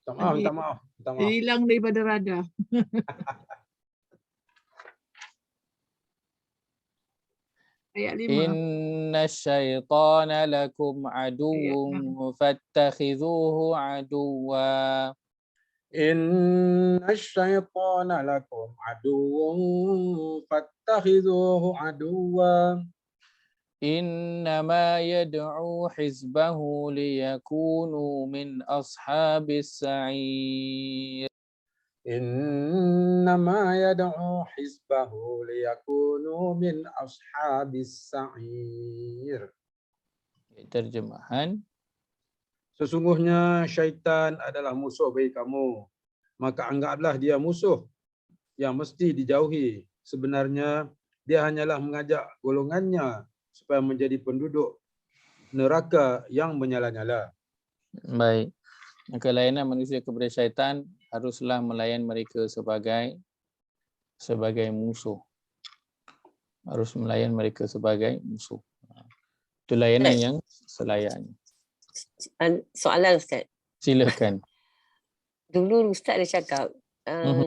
Minta maaf. Dia hilang daripada radar. Ayat 5. Inna syaitana lakum aduwwun fattakhidhuhu aduwwa. Inna syaitana lakum aduwwun fattakhidhuhu aduwwa. Innama yad'u hizbahu liyakunu min ashabis sa'ir. Innama yad'u hizbahu liyakunu min ashabis sa'ir. Terjemahan, sesungguhnya syaitan adalah musuh bagi kamu, maka anggaplah dia musuh yang mesti dijauhi. Sebenarnya dia hanyalah mengajak golongannya supaya menjadi penduduk neraka yang menyala-nyala. baik. Maka layanan manusia kepada syaitan haruslah melayan mereka sebagai musuh. Harus melayan mereka sebagai musuh. Itu layanan yang selayaknya. Soalan Ustaz. Silakan. Dulu Ustaz ada cakap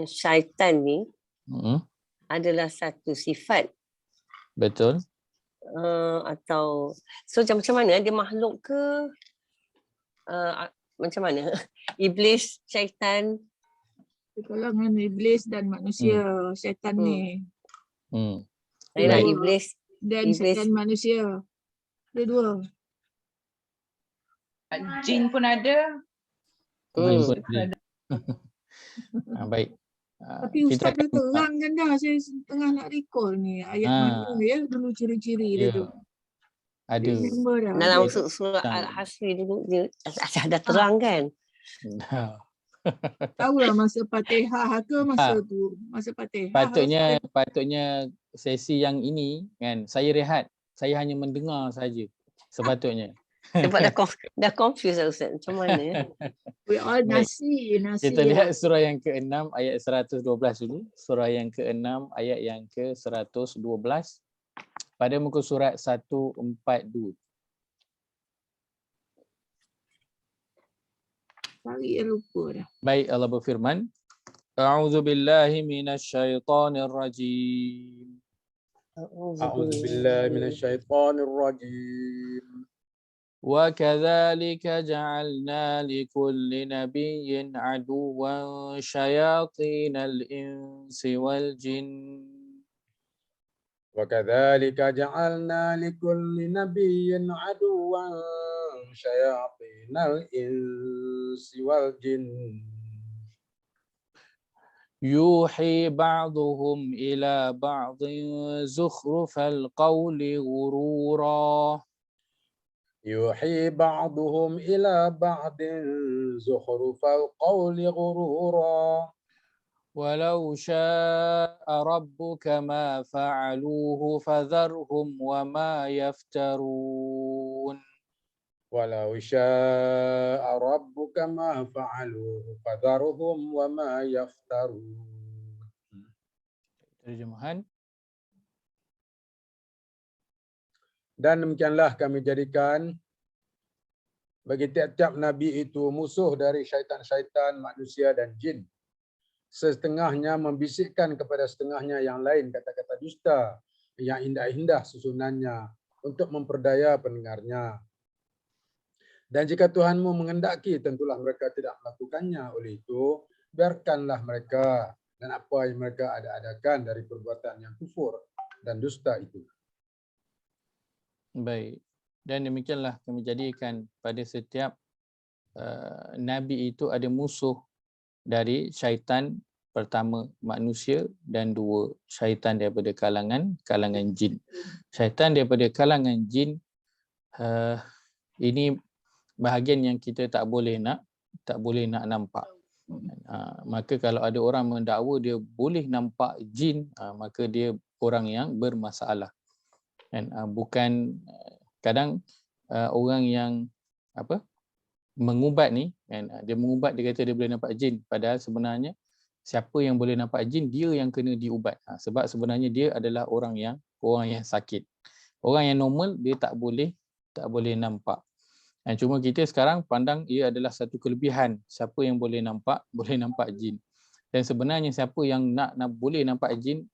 syaitan ni adalah satu sifat. Betul. Atau so macam mana, dia makhluk ke macam mana? Iblis, syaitan. Kalangan iblis dan manusia, syaitan ni. Ialah Baik. iblis Dan syaitan manusia. Dua-dua. Jin pun ada. Baik. Tapi Ustaz dah terangkan dah. Saya tengah nak recall ni. Ayat mana ya dulu ciri-ciri dia tu. Ada. Dalam surah Al-Hasri dulu dia dah terang kan. Tahulah masa Fatihah ke masa tu. Masa Fatihah. Patutnya sesi yang ini kan saya rehat. Saya hanya mendengar saja. Sepatutnya. Sebab dah confused lah Ustaz. Macam mana? We all Baik. nasi Kita ya. lihat surah yang ke-6 ayat 112 dulu. Surah yang ke-6 ayat yang ke-112 pada muka surat 142. Cari yang lupa dah. Baik, Allah berfirman, A'udzu billahi minasyaitonir rajim. A'udzu billahi minasyaitonir rajim. وَكَذَلِكَ جَعَلْنَا لِكُلِّ نَبِيٍّ عَدُوًّا شَيَاطِينَ الْإِنسِ وَالْجِنِّ وَكَذَلِكَ جَعَلْنَا لِكُلِّ نَبِيٍّ عَدُوًّا شَيَاطِينَ الْإِنسِ وَالْجِنِّ يُوحِي بَعْضُهُمْ إِلَى بَعْضٍ زُخْرُفَ الْقَوْلِ غُرُورًا يُوحِي بَعْضُهُمْ إِلَى بَعْضٍ زُخْرُفَ الْقَوْلِ غُرُورًا وَلَوْ شَاءَ رَبُّكَ مَا فَعَلُوهُ فَذَرْهُمْ وَمَا يَفْتَرُونَ وَلَوْ شَاءَ رَبُّكَ مَا فَعَلُوهُ فَذَرْهُمْ وَمَا يَفْتَرُونَ. Terjemahan. Dan demikianlah kami jadikan bagi tiap-tiap nabi itu musuh dari syaitan-syaitan manusia dan jin. Setengahnya membisikkan kepada setengahnya yang lain kata-kata dusta yang indah-indah susunannya untuk memperdaya pendengarnya. Dan jika Tuhanmu mengendaki, tentulah mereka tidak melakukannya. Oleh itu, biarkanlah mereka dan apa yang mereka ada-adakan dari perbuatan yang kufur dan dusta itu. Baik. Dan demikianlah kami jadikan pada setiap nabi itu ada musuh dari syaitan, pertama manusia dan dua syaitan daripada kalangan jin. Syaitan daripada kalangan jin ini bahagian yang kita tak boleh nak nampak. Maka kalau ada orang mendakwa dia boleh nampak jin, maka dia orang yang bermasalah. Dan bukan kadang orang yang mengubat ni kan, dia mengubat, dia kata dia boleh nampak jin, padahal sebenarnya siapa yang boleh nampak jin, dia yang kena diubat. Sebab sebenarnya dia adalah orang yang sakit. Orang yang normal dia tak boleh nampak. Cuma kita sekarang pandang ia adalah satu kelebihan, siapa yang boleh nampak jin. Dan sebenarnya siapa yang nak boleh nampak jin,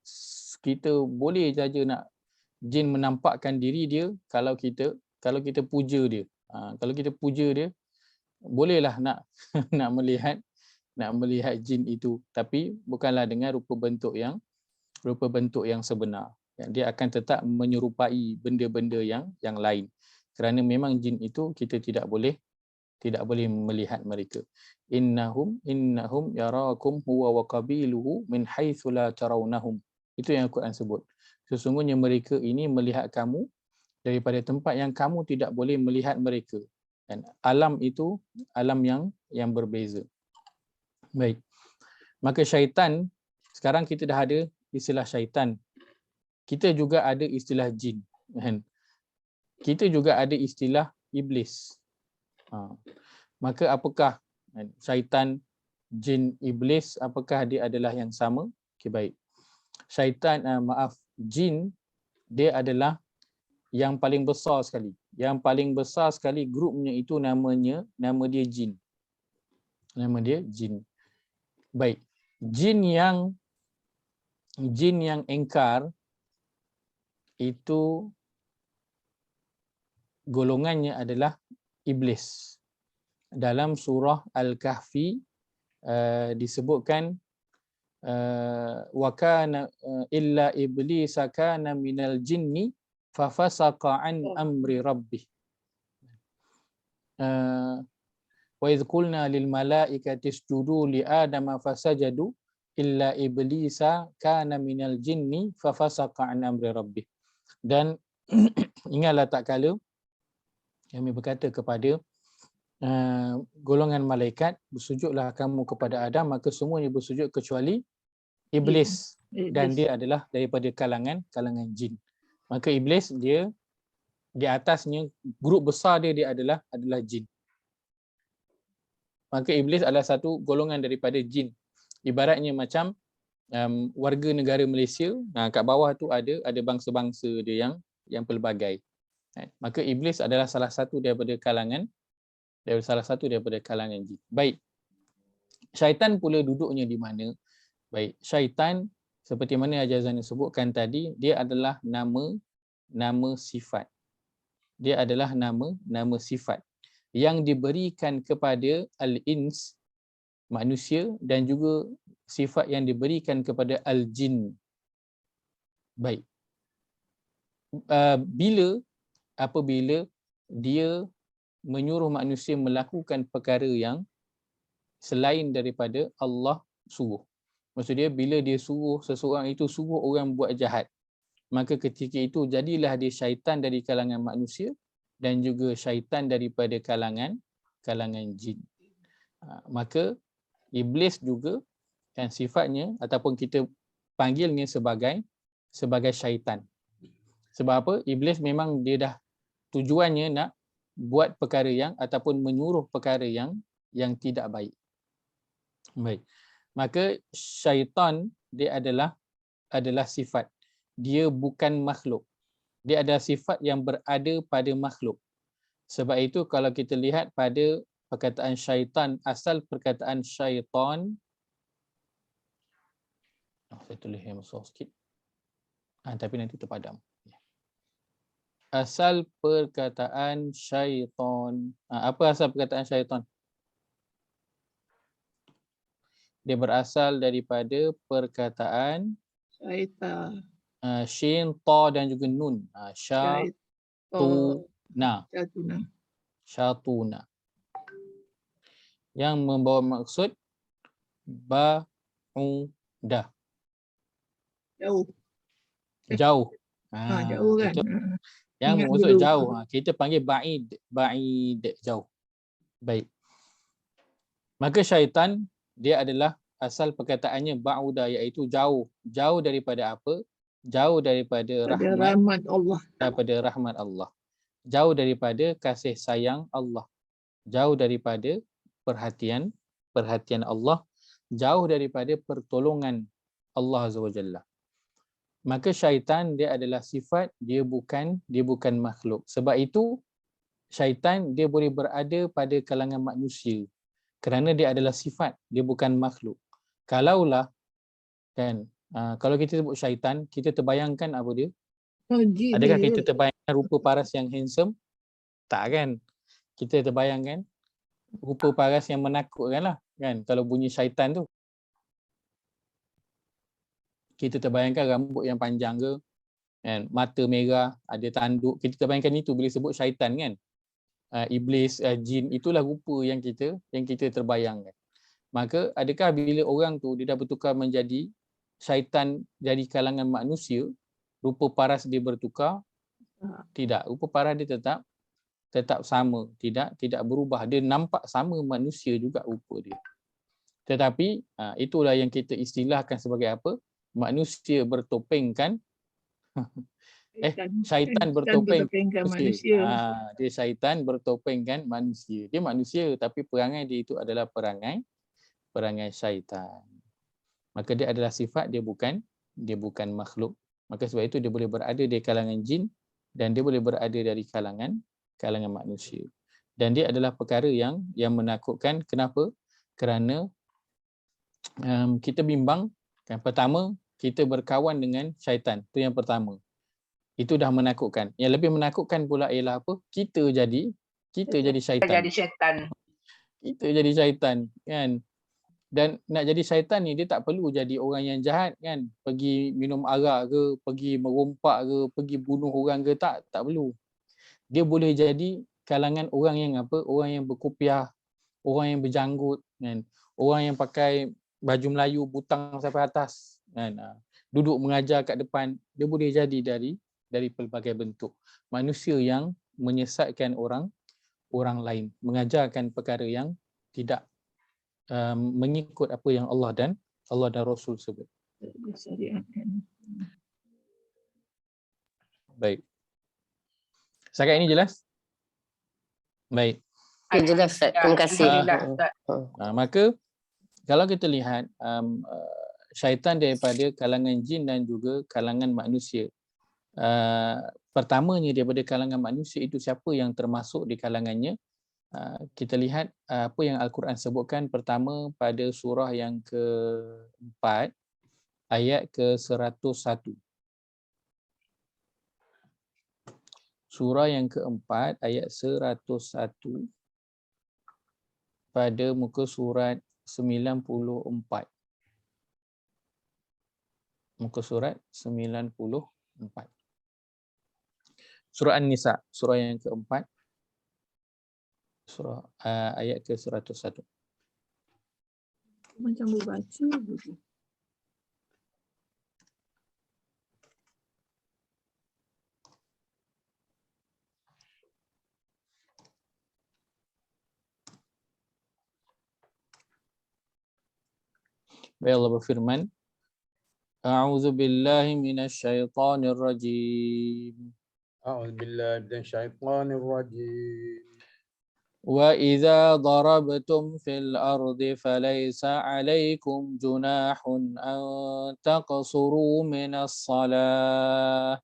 kita boleh saja nak jin menampakkan diri dia kalau kita puja dia. Kalau kita puja dia, bolehlah nak melihat jin itu, tapi bukanlah dengan rupa bentuk yang sebenar. Dia akan tetap menyerupai benda-benda yang lain. Kerana memang jin itu kita tidak boleh melihat mereka. Innahum yarakum huwa wa qabiluhu min haitsu la tarawnahum. Itu yang Al-Quran sebut. Sesungguhnya mereka ini melihat kamu daripada tempat yang kamu tidak boleh melihat mereka. Dan alam itu alam yang berbeza. Baik. Maka syaitan, sekarang kita dah ada istilah syaitan. Kita juga ada istilah jin. Kita juga ada istilah iblis. Maka apakah syaitan, jin, iblis, apakah dia adalah yang sama? Okey, baik. Syaitan, jin, dia adalah yang paling besar sekali. Yang paling besar sekali grupnya itu nama dia jin. Nama dia jin. Baik. Jin yang engkar itu golongannya adalah iblis. Dalam surah Al-Kahfi disebutkan wa kana illa iblisa kana minal jinni fafasaqa an amri rabbih. Wa idh qulna lil malaikati isjudu li adama fasajadu illa iblisa kana minal jinni fafasaqa an amri rabbih. Dan ingatlah tak kala kami berkata kepada golongan malaikat, bersujudlah kamu kepada Adam, maka semuanya bersujud kecuali iblis. Dan dia adalah daripada kalangan jin. Maka iblis dia di atasnya grup besar dia adalah jin. Maka iblis adalah satu golongan daripada jin. Ibaratnya macam warga negara Malaysia, kat bawah tu ada bangsa-bangsa dia yang pelbagai. Maka iblis adalah salah satu daripada kalangan jin. Baik. Syaitan pula duduknya di mana? Baik, syaitan seperti mana Ajazan sebutkan tadi, dia adalah nama sifat. Dia adalah nama sifat yang diberikan kepada al-ins, manusia, dan juga sifat yang diberikan kepada al-jin. Baik. Apabila dia menyuruh manusia melakukan perkara yang selain daripada Allah suruh. Maksudnya bila dia suruh seseorang itu suruh orang buat jahat, maka ketika itu jadilah dia syaitan dari kalangan manusia dan juga syaitan daripada kalangan jin. Maka iblis juga kan sifatnya ataupun kita panggilnya sebagai syaitan. Sebab apa? Iblis memang dia dah tujuannya nak buat perkara yang ataupun menyuruh perkara yang tidak baik. Baik. Maka syaitan dia adalah sifat. Dia bukan makhluk. Dia adalah sifat yang berada pada makhluk. Sebab itu kalau kita lihat pada perkataan syaitan, asal perkataan syaitan, saya tulis yang besar sikit. Tapi nanti terpadam. Asal perkataan syaitan. Apa asal perkataan syaitan? Dia berasal daripada perkataan Syaitan. shin, ta dan juga nun. Syatuna. Yang membawa maksud ba'udah. Jauh. Jauh. Jauh kan. Betul. Yang bermaksud jauh. Kita panggil ba'id, jauh. Baik. Maka syaitan dia adalah asal perkataannya ba'udah, iaitu jauh. Jauh daripada apa? Jauh daripada rahmat Allah. Daripada rahmat Allah. Jauh daripada kasih sayang Allah. Jauh daripada perhatian Allah. Jauh daripada pertolongan Allah Azza wa Jalla. Maka syaitan dia adalah sifat, dia bukan makhluk. Sebab itu syaitan dia boleh berada pada kalangan manusia kerana dia adalah sifat, dia bukan makhluk. Kalaulah kan kalau kita sebut syaitan, kita terbayangkan apa dia? Adakah kita terbayangkan rupa paras yang handsome? Tak kan? Kita terbayangkan rupa paras yang menakutkan lah kan, kalau bunyi syaitan tu. Kita terbayangkan rambut yang panjang ke, kan, mata merah, ada tanduk. Kita terbayangkan itu bila sebut syaitan kan. Iblis, jin, itulah rupa yang kita terbayangkan. Maka adakah bila orang tu dia dah bertukar menjadi syaitan dari kalangan manusia, rupa paras dia bertukar? Tidak. Rupa paras dia tetap sama, tidak berubah. Dia nampak sama manusia juga rupa dia. Tetapi itulah yang kita istilahkan sebagai apa? Manusia bertopengkan syaitan bertopengkan manusia. Dia syaitan bertopengkan manusia. Dia manusia tapi perangai dia itu adalah perangai syaitan. Maka dia adalah sifat, dia bukan makhluk. Maka sebab itu dia boleh berada di kalangan jin dan dia boleh berada dari kalangan manusia. Dan dia adalah perkara yang menakutkan. Kenapa? Kerana kita bimbang kan, pertama kita berkawan dengan syaitan. Itu yang pertama. Itu dah menakutkan. Yang lebih menakutkan pula ialah apa? Kita jadi syaitan. Kita jadi syaitan kan. Dan nak jadi syaitan ni dia tak perlu jadi orang yang jahat kan. Pergi minum arak ke, pergi merompak ke, pergi bunuh orang ke, tak perlu. Dia boleh jadi kalangan orang yang apa? Orang yang berkopiah, orang yang berjanggut kan. Orang yang pakai baju Melayu butang sampai atas kan. Duduk mengajar kat depan, dia boleh jadi dari pelbagai bentuk. Manusia yang menyesatkan orang lain, mengajarkan perkara yang tidak mengikut apa yang Allah dan Rasul sebut. Baik. Setakat ini jelas? Baik. Okay, jelas Ustaz. Terima kasih. Alhamdulillah, Ustaz. Maka kalau kita lihat syaitan daripada kalangan jin dan juga kalangan manusia. Pertamanya daripada kalangan manusia itu siapa yang termasuk di kalangannya? Kita lihat apa yang Al-Quran sebutkan pertama pada surah yang ke-4 ayat ke-101. Surah yang ke-4 ayat 101 pada muka surat 94. Muka surat 94. Surah An-Nisa, surah yang ke-4. Surah ayat ke-101. Macam berbaca gitu. Allah berfirman, A'udzu billahi minasyaitonir rajim. A'udzubillahi minasyaitonir rajim. وَإِذَا ضَرَبْتُمْ فِي الْأَرْضِ فَلَيْسَ عَلَيْكُمْ جُنَاحٌ أَن تَقْصُرُوا مِنَ الصَّلَاةِ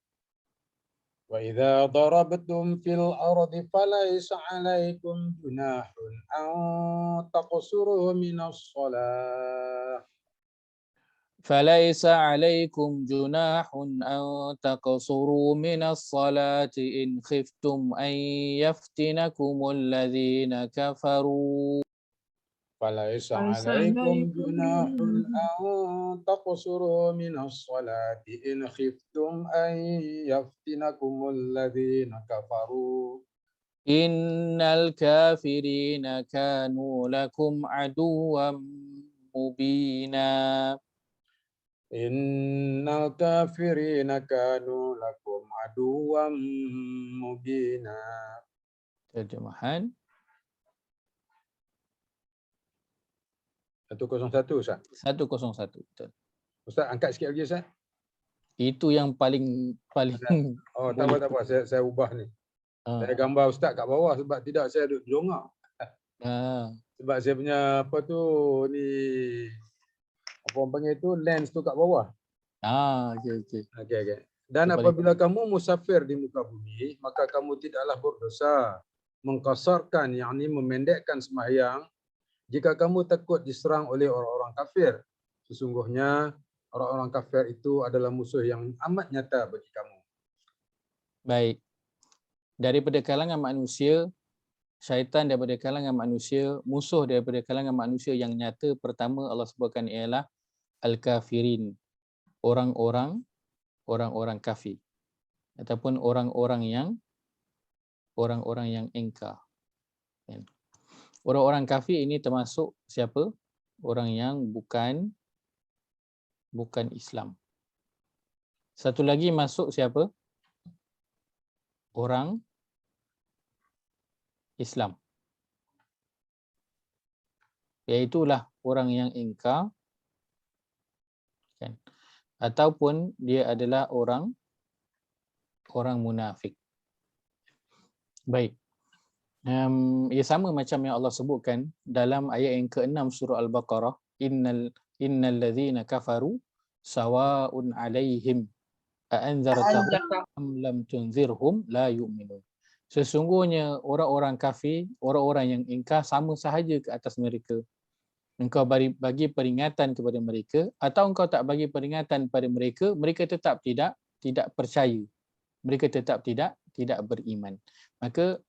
وَإِذَا ضَرَبْتُمْ فِي الْأَرْضِ فَلَيْسَ عَلَيْكُمْ جُنَاحٌ أَن تَقْصُرُوا مِنَ الصَّلَاةِ فَلَيْسَ عَلَيْكُمْ جُنَاحٌ أَن تَقْصُرُوا مِنَ الصَّلَاةِ إِنْ خِفْتُمْ أَن يَفْتِنَكُمُ الَّذِينَ كَفَرُوا فَلَيْسَ فَلَيْسَ عَلَيْكُمْ عَلَيْكُمْ جُنَاحٌ أَن تَقْصُرُوا مِنَ الصَّلَاةِ إِنْ خِفْتُمْ أَن يَفْتِنَكُمُ الَّذِينَ كَفَرُوا إِنَّ الْكَافِرِينَ كَانُوا لَكُمْ عَدُوًّا مُبِينًا. إِنَّ الْكَافِرِينَ كَانُوا لَكُمْ عَدُوًّا مُبِينًا. Terjemahan 101 Ustaz. 101. Betul. Ustaz angkat sikit lagi Ustaz. Itu yang paling Oh tak boleh. apa saya ubah ni. Ah. Saya gambar Ustaz kat bawah sebab tidak saya duduk jongak. Sebab saya punya apa tu ni apa orang panggil tu lens tu kat bawah. Okey. Okey. Dan Itu apabila kamu musafir di muka bumi, maka kamu tidaklah berdosa mengqasarkan yakni memendekkan sembahyang jika kamu takut diserang oleh orang-orang kafir. Sesungguhnya orang-orang kafir itu adalah musuh yang amat nyata bagi kamu. Baik. Daripada kalangan manusia, syaitan daripada kalangan manusia, musuh daripada kalangan manusia yang nyata pertama Allah sebutkan ialah al-kafirin. Orang-orang kafir ataupun orang-orang yang ingkar. Orang-orang kafir ini termasuk siapa? Orang yang bukan Islam. Satu lagi masuk siapa? Orang Islam. Iaitulah orang yang ingkar, kan? Ataupun dia adalah orang munafik. Baik. Ia sama macam yang Allah sebutkan dalam ayat yang ke-6 surah Al-Baqarah, innal ladzina kafaru sawa'un 'alaihim a'anzartahum am lam tunzirhum la yu'minun. Sesungguhnya orang-orang kafir, orang-orang yang ingkar sama sahaja ke atas mereka. Engkau bagi peringatan kepada mereka atau engkau tak bagi peringatan kepada mereka, mereka tetap tidak percaya. Mereka tetap tidak beriman. Maka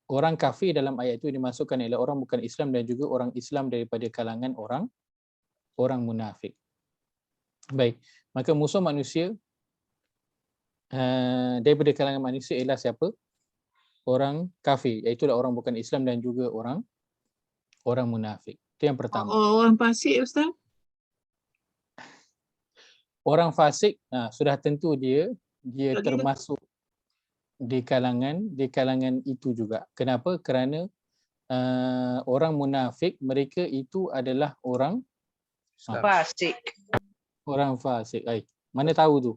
orang kafir dalam ayat itu dimasukkan ialah orang bukan Islam dan juga orang Islam daripada kalangan orang munafik. Baik, maka musuh manusia daripada kalangan manusia ialah siapa? Orang kafir, iaitu orang bukan Islam dan juga orang munafik. Itu yang pertama. Orang fasik Ustaz? Orang fasik sudah tentu dia Lagi termasuk di kalangan itu juga. Kenapa? Kerana orang munafik mereka itu adalah orang Fasik. Orang fasik. Mana tahu tu?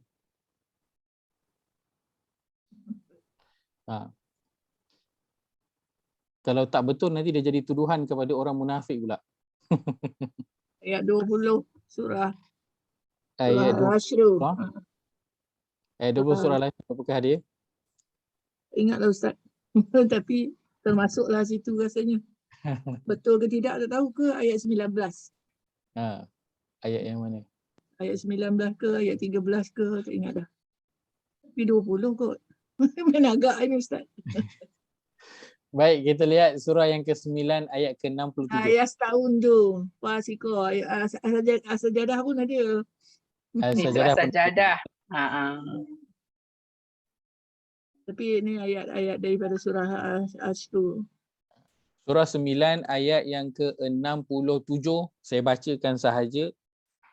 Kalau tak betul nanti dia jadi tuduhan kepada orang munafik pula. Ayat 20 surah Ayat 20 Al-Hasyr. surah. Ayat 20 surah lain apakah dia? Ingatlah Ustaz. Tapi termasuklah situ rasanya. Betul ke tidak tak tahu ke ayat 19. Ha, ayat yang mana? Ayat 19 ke ayat 13 ke tak ingat dah. Tapi 20 kot. Main agak ini Ustaz. Baik, kita lihat surah yang ke-9 ayat ke-67. Ayat setahun tu. Fasiko. As-Sajadah pun ada. Al-Sajadah pun. Sajadah. Tapi ini ayat-ayat daripada surah As-Hasyr. Surah 9 ayat yang ke-67. Saya bacakan sahaja.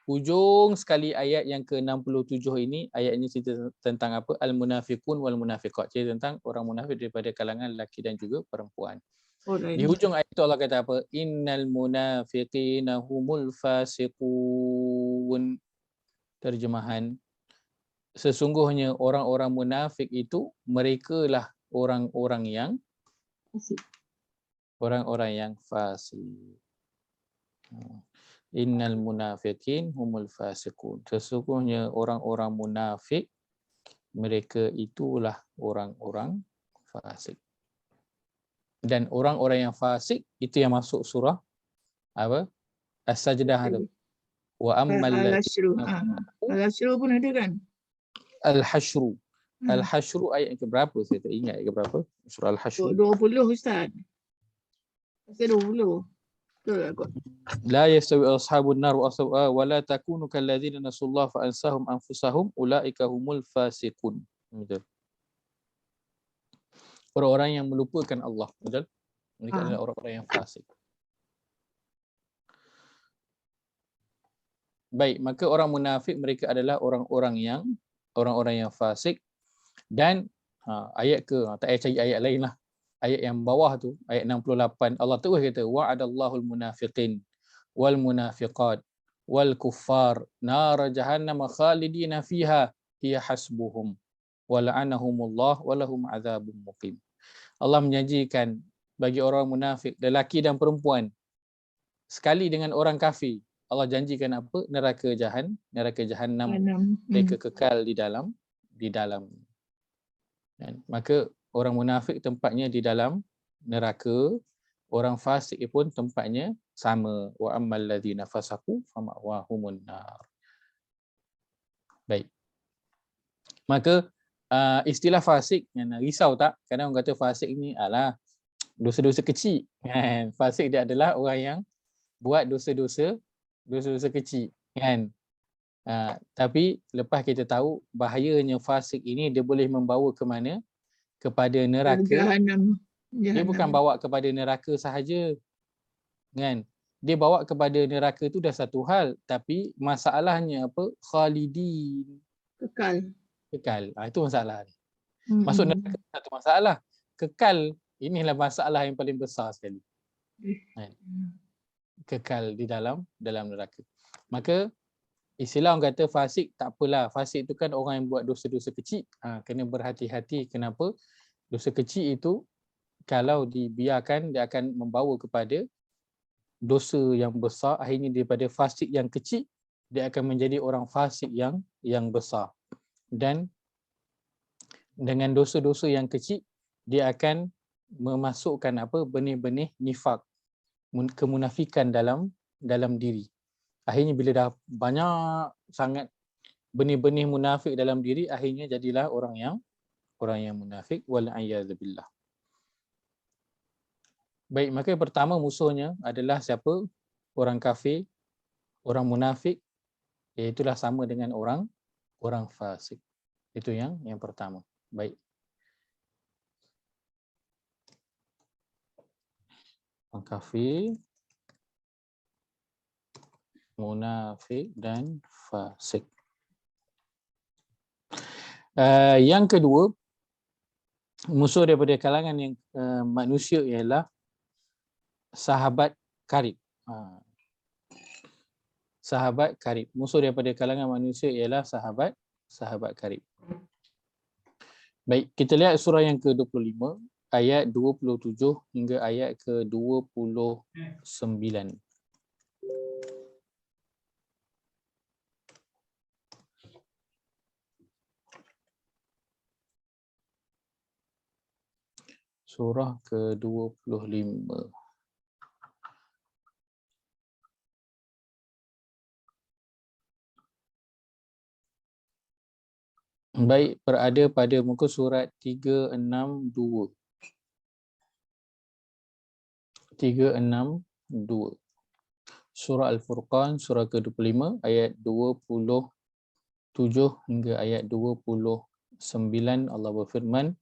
Ujung sekali ayat yang ke-67 ini, ayat ini cerita tentang apa? Al-munafiqun wal munafiqat. Cerita tentang orang munafik daripada kalangan lelaki dan juga perempuan. Di hujung ayat itu Allah kata apa? Innal munafiqina humul fasiqun. Terjemahan, sesungguhnya orang-orang munafik itu merekalah orang-orang yang fasik. Innal munafiqin humul fasiqun. Sesungguhnya orang-orang munafik mereka itulah orang-orang fasik. Dan orang-orang yang fasik itu yang masuk surah apa? As-Sajdah tu. Wa ammal Al-Hasyr pun ada kan? Al-Hasyr. Al-Hasyr ayat ke berapa? Saya tak ingat ayat ke berapa. Surah Al-Hasyr. 20 Ustaz. Pasal 20. Betul lah kot. La yastawi ashabun nar wa la takunu kalladzina nasullah fa ansahum anfusahum ulaika humul fasiqun. Betul. Orang-orang yang melupakan Allah, betul? Mereka adalah orang-orang yang fasik. Baik, maka orang munafik mereka adalah orang-orang yang fasik. Dan ayat ke, tak payah cari ayat lain lah. Ayat yang bawah tu, ayat 68, Allah terus kata wa'adallahul munafiqin wal munafiqat wal kuffar nar jahannam khalidina fiha hiya hasbuhum wa la'anahumullah wa lahum adzabun muqim. Allah menjanjikan bagi orang munafik, lelaki dan perempuan, sekali dengan orang kafir, Allah janjikan apa? Neraka jahanam. Mereka kekal di dalam. Dan maka orang munafik tempatnya di dalam neraka, orang fasik pun tempatnya sama. Wa ammal ladzina fasaqu fama'wahumun nar. Baik. Maka istilah fasik, yang risau tak? Kadang orang kata fasik ni alah dosa-dosa kecil. Kan? Fasik dia adalah orang yang buat dosa-dosa kecil, kan? Tapi lepas kita tahu bahayanya fasik ini, dia boleh membawa ke mana? Kepada neraka. Jahanam. Dia bukan bawa kepada neraka sahaja, kan? Dia bawa kepada neraka tu dah satu hal, tapi masalahnya apa? Khalidin. Kekal. Itu masalah ni. Masuk neraka satu masalah. Kekal, inilah masalah yang paling besar sekali. Kan? Kekal di dalam neraka. Maka istilah orang kata fasik, tak apalah. Fasik itu kan orang yang buat dosa-dosa kecil. Kena berhati-hati. Kenapa? Dosa kecil itu kalau dibiarkan, dia akan membawa kepada dosa yang besar. Akhirnya daripada fasik yang kecil, dia akan menjadi orang fasik yang besar. Dan dengan dosa-dosa yang kecil, dia akan memasukkan apa? Benih-benih nifak, kemunafikan dalam diri. Akhirnya bila dah banyak sangat benih-benih munafik dalam diri, akhirnya jadilah orang yang munafik, wal'iyadzubillah. Baik, maka yang pertama musuhnya adalah siapa? Orang kafir, orang munafik, iaitulah sama dengan orang fasik. Itu yang pertama. Baik. Orang kafir, munafik dan fasik. Yang kedua, musuh daripada kalangan yang manusia ialah sahabat karib. Sahabat karib. Musuh daripada kalangan manusia ialah sahabat karib. Baik, kita lihat surah yang ke-25 ayat 27 hingga ayat ke-29. Surah ke-25. Baik, berada pada muka surat 362. 362. Surah Al-Furqan, surah ke-25 ayat 27 hingga ayat 29. Allah berfirman,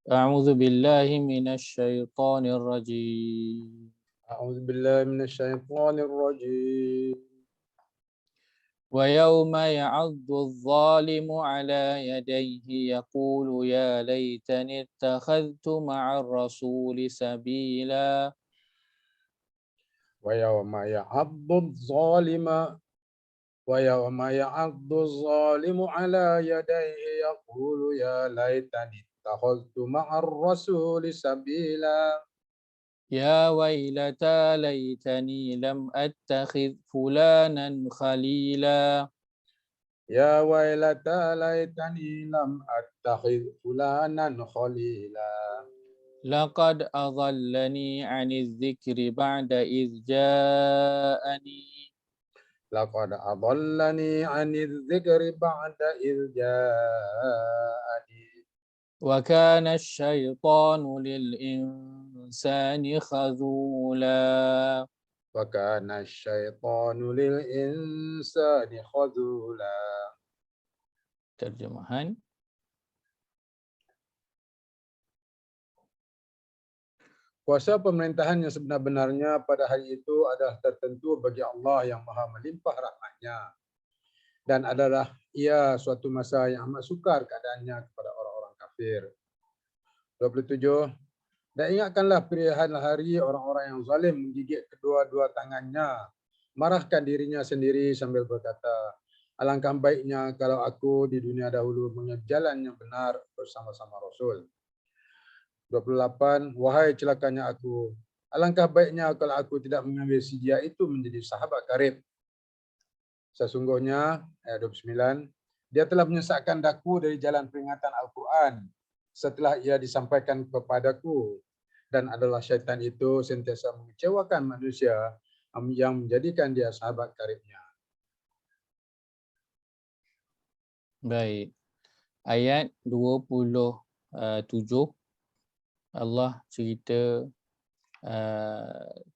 A'udzu billahi minasy syaithanir rajim. A'udzu billahi minasyaitonir rajim. ويوم يعض الظالم على يديه يقول يا ليتني اتخذت مع الرسول سبيلا. ويوم يعض الظالم على يديه يقول يا ليتني اتخذت مع الرسول سبيلا. يا ويلتى ليتني لم أتخذ فلانا خليلا. يا ويلتى ليتني لم أتخذ فلانا خليلا. لقد أضلني عن الذكر بعد إذ جاءني. لقد أضلني عن الذكر بعد إذ جاءني. وكان الشيطان للإنسان خذولا. وكان الشيطان للإنسان خذولا. Terjemahan. Kuasa pemerintahan yang sebenar-benarnya pada hari itu adalah tertentu bagi Allah yang Maha melimpah rahmatnya, dan adalah ia suatu masa yang amat sukar keadaannya kepada orang-orang kafir. 27. Dan ingatkanlah pilihan hari orang-orang yang zalim menggigit kedua-dua tangannya, marahkan dirinya sendiri sambil berkata, alangkah baiknya kalau aku di dunia dahulu mengambil jalan yang benar bersama-sama Rasul. 28. Wahai celakanya aku, alangkah baiknya kalau aku tidak mengambil si dia itu menjadi sahabat karib. Sesungguhnya, ayat 29, dia telah menyesatkan daku dari jalan peringatan Al-Quran setelah ia disampaikan kepadaku, dan adalah syaitan itu sentiasa mengecewakan manusia yang menjadikan dia sahabat karibnya. Baik. Ayat 27 Allah cerita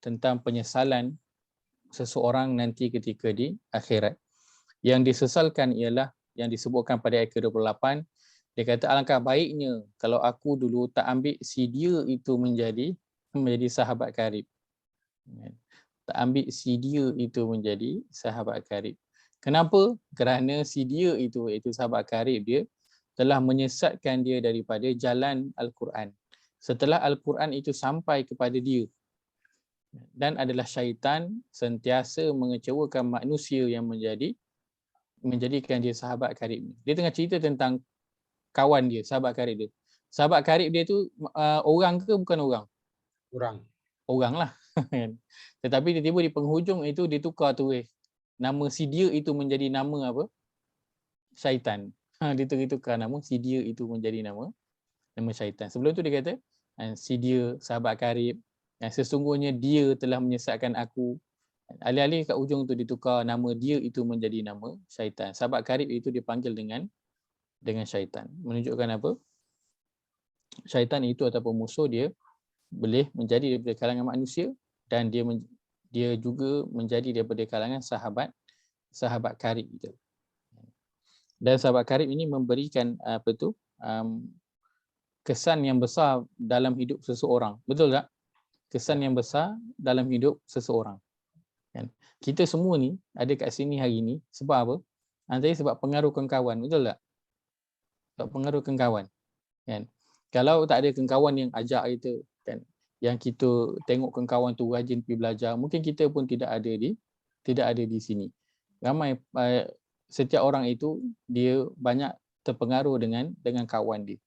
tentang penyesalan seseorang nanti ketika di akhirat. Yang disesalkan ialah yang disebutkan pada ayat ke-28. Dia kata alangkah baiknya kalau aku dulu tak ambil si dia itu menjadi sahabat karib. Tak ambil si dia itu menjadi sahabat karib. Kenapa? Kerana si dia itu, iaitu sahabat karib dia, telah menyesatkan dia daripada jalan Al-Quran. Setelah Al-Quran itu sampai kepada dia, dan adalah syaitan sentiasa mengecewakan manusia yang menjadikan dia sahabat karib. Dia tengah cerita tentang kawan dia, sahabat karib dia. Sahabat karib dia tu orang ke bukan orang? Orang lah. Tetapi tiba-tiba di penghujung itu ditukar nama si dia itu menjadi nama apa? Syaitan. Ditukar nama si dia itu menjadi nama syaitan. Sebelum tu dia kata si dia sahabat karib, yang sesungguhnya dia telah menyesatkan aku. Alih-alih kat ujung tu ditukar nama dia itu menjadi nama syaitan. Sahabat karib itu dipanggil dengan syaitan. Menunjukkan apa? Syaitan itu ataupun musuh dia boleh menjadi daripada kalangan manusia, dan dia juga menjadi daripada kalangan sahabat karib itu. Dan sahabat karib ini memberikan kesan yang besar dalam hidup seseorang. Betul tak? Kesan yang besar dalam hidup seseorang. Kan? Kita semua ni ada kat sini hari ni sebab apa? Antara sebab pengaruh kawan. Betul tak? Sebab pengaruh kawan. Kan? Kalau tak ada kawan yang ajak kita, kan, yang kita tengok kawan tu rajin pergi belajar, mungkin kita pun tidak ada di sini. Ramai setiap orang itu dia banyak terpengaruh dengan kawan dia.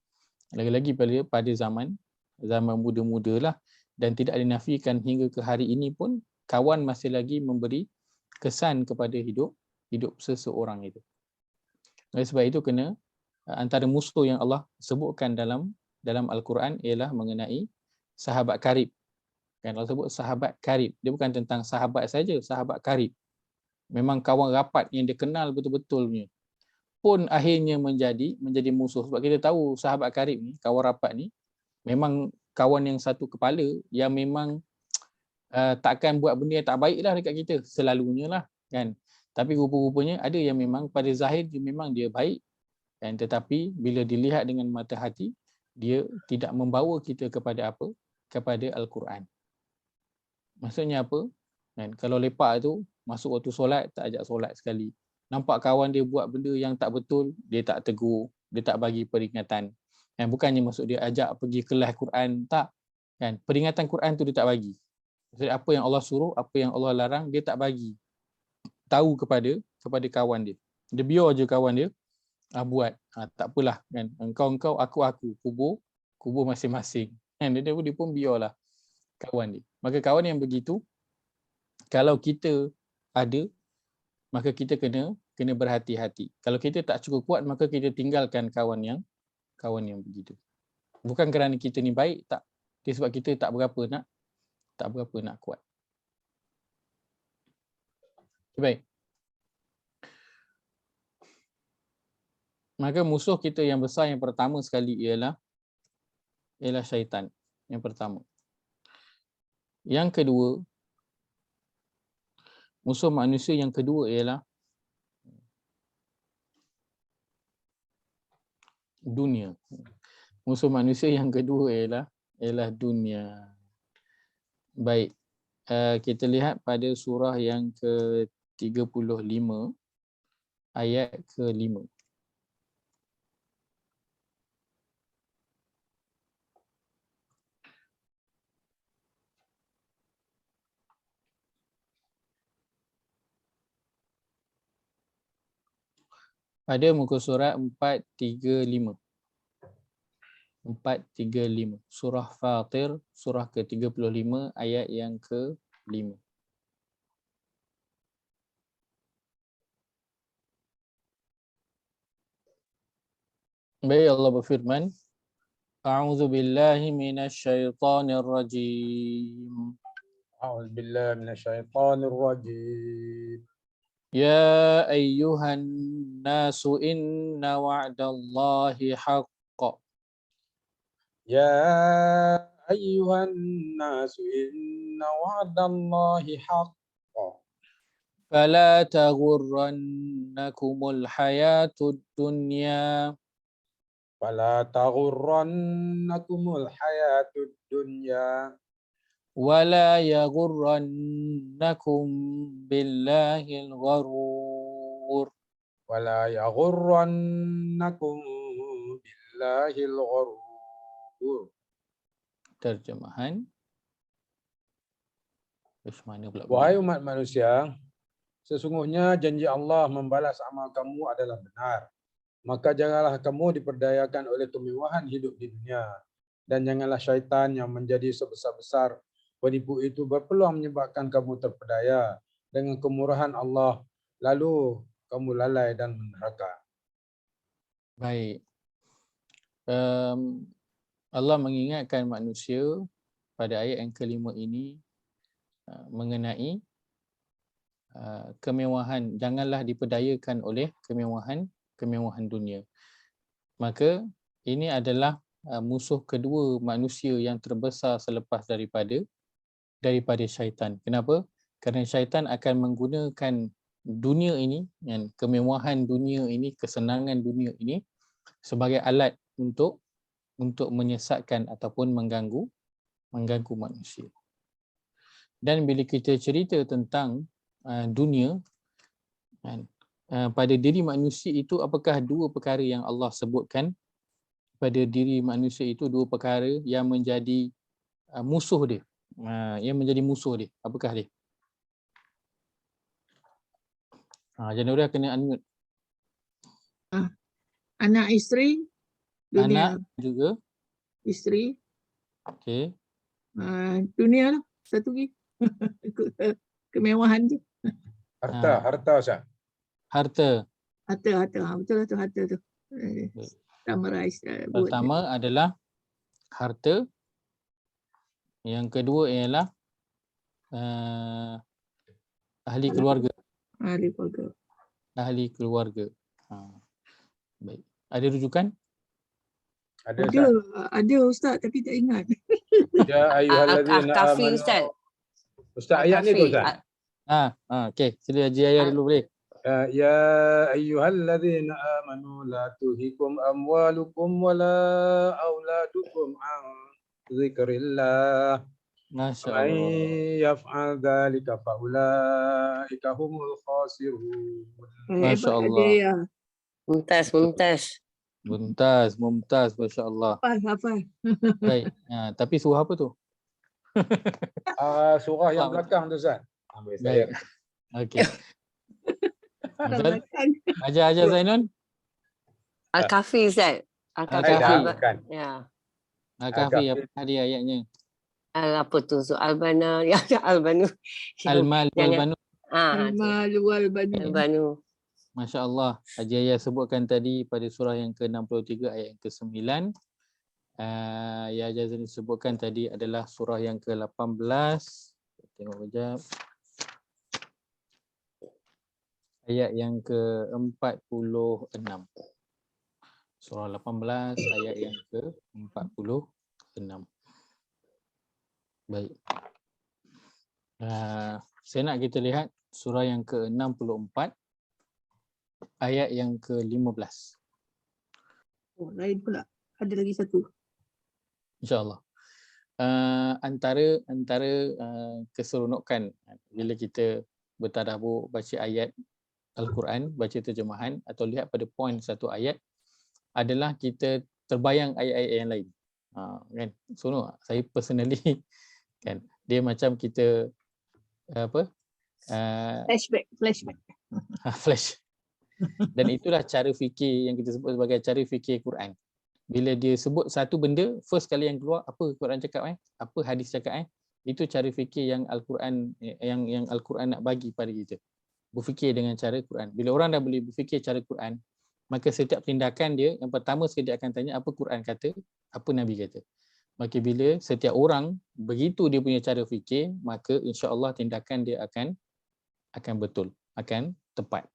Lagi-lagi pada zaman zaman muda-muda lah, dan tidak dinafikan hingga ke hari ini pun kawan masih lagi memberi kesan kepada hidup seseorang itu. Oleh sebab itu kena antara musuh yang Allah sebutkan dalam Al-Quran ialah mengenai sahabat karib. Kan Allah sebut sahabat karib. Dia bukan tentang sahabat saja, sahabat karib. Memang kawan rapat yang dia kenal betul-betulnya. Pun akhirnya menjadi musuh. Sebab kita tahu sahabat karib ni, kawan rapat ni, memang kawan yang satu kepala yang memang takkan buat benda yang tak baik lah dekat kita. Selalunya lah. Kan? Tapi rupa-rupanya ada yang memang pada zahir memang dia baik. Kan? Tetapi bila dilihat dengan mata hati, dia tidak membawa kita kepada apa? Kepada Al-Quran. Maksudnya apa? Kan? Kalau lepak tu, masuk waktu solat, tak ajak solat sekali. Nampak kawan dia buat benda yang tak betul, dia tak tegur, dia tak bagi peringatan. Kan? Bukannya maksud dia ajak pergi kelas Quran, tak. Kan? Peringatan Quran tu dia tak bagi. Maksudnya apa yang Allah suruh, apa yang Allah larang, dia tak bagi tahu kepada kawan dia. Dia biar je kawan dia buat. Tak apalah kan. Engkau, aku, kubur masing-masing. Kan? Dia pun biarlah kawan dia. Maka kawan yang begitu, kalau kita ada, maka kita kena berhati-hati. Kalau kita tak cukup kuat, maka kita tinggalkan kawan yang begitu. Bukan kerana kita ni baik, tak. Dia sebab kita tak berapa nak kuat. Baik. Maka musuh kita yang besar yang pertama sekali ialah syaitan. Yang pertama. Yang kedua, musuh manusia yang kedua ialah dunia. Musuh manusia yang kedua ialah dunia. Baik. Kita lihat pada surah yang ke-35 ayat ke-5. Pada muka surat 435. Surah Fatir, surah ke-35 ayat yang ke-5. Baik, Allah berfirman, A'udzu billahi minasyaitonir rajim. A'udzu billahi minasyaitonir rajim. Ya ayyuhan nasu inna wa'dallahi haqq. Ya ayyuhan nasu inna wa'dallahi haqq. Fala taghurrannakumul hayatud dunya. Fala taghurrannakumul hayatud dunya. Wala yaghurrannakum billahil gharur. Wala yaghurrannakum billahil gharur. Terjemahan. Terus mana pula? Wahai umat manusia, sesungguhnya janji Allah membalas amal kamu adalah benar. Maka janganlah kamu diperdayakan oleh kemewahan hidup di dunia. Dan janganlah syaitan yang menjadi sebesar-besar penipu itu berpeluang menyebabkan kamu terpedaya dengan kemurahan Allah, lalu kamu lalai dan meneraka. Baik. Allah mengingatkan manusia pada ayat yang kelima ini mengenai kemewahan. Janganlah diperdayakan oleh kemewahan dunia. Maka ini adalah musuh kedua manusia yang terbesar selepas daripada syaitan. Kenapa? Kerana syaitan akan menggunakan dunia ini, kemewahan dunia ini, kesenangan dunia ini sebagai alat untuk menyesatkan ataupun mengganggu manusia. Dan bila kita cerita tentang dunia, pada diri manusia itu, apakah dua perkara yang Allah sebutkan pada diri manusia itu, dua perkara yang menjadi musuh dia? Apakah dia? Janura kena unmute. Anak isteri, dunia. Anak juga Isteri, Okey. Dunia lah. Satu lagi. Ikut kemewahan je. Harta Ustaz. Harta. Harta. Betul lah tu harta tu. Baik. Summarize. Buat. Pertama adalah harta. Yang kedua ialah ahli keluarga. Ahli keluarga. Ahli keluarga. Baik. Ada rujukan? Ada Ustaz. Ada Ustaz tapi tak ingat. Ya ayyuhallazina Al-Kahfi amanu. Ustaz. Ustaz ayat ni tu Ustaz. Okey. Sila Haji Yahya dulu boleh? Ya ayyuhallazina amanu la tulhikum amwalukum wala auladukum an zikrillah. Masya Man Allah. yaf'al dzalika faulaika humul khasirun. Masya Hebat Allah. dia ya. Mumtaz. Mumtaz. Masya Allah. Hafal. Baik. Tapi surah apa tu? Surah yang belakang tu Ustaz. Ambil saya. Baik. Okey. Betul? Belakang. Ajar Zainun. Al-Kahfi Ustaz. Al-Kahfi. Bukan. Ya. Al-Kahfi apa dia ayatnya? Apa tu? So, Al-Bana. Ya, Al-Banu. Al-Mal wal Banu. Al-Mal wal Banu. Al-Banu. Masya Allah. Haji Yahya sebutkan tadi pada surah yang ke-63 ayat yang ke-9. Ya Haji Zainun sebutkan tadi adalah surah yang ke-18. Tengok kejap. Ayat yang ke-46. Surah 18 ayat yang ke-46. Baik. Saya nak kita lihat surah yang ke-64 ayat yang ke-15. Oh, lain pula. Ada lagi satu. InsyaAllah. Antara keseronokan bila kita bertadabbur baca ayat Al-Quran, baca terjemahan atau lihat pada poin satu ayat adalah kita terbayang ayat-ayat yang lain. Kan? Seronok. Saya personally kan, dia macam kita Flashback. flash. Dan itulah cara fikir yang kita sebut sebagai cara fikir Quran. Bila dia sebut satu benda, first kali yang keluar apa Quran cakap apa hadis cakap itu cara fikir yang Al-Quran yang Al-Quran nak bagi pada kita. Berfikir dengan cara Quran. Bila orang dah boleh berfikir cara Quran, maka setiap tindakan dia yang pertama sekali dia akan tanya apa Quran kata, apa Nabi kata. Maka bila setiap orang begitu dia punya cara fikir, maka insya-Allah tindakan dia akan betul, akan tepat.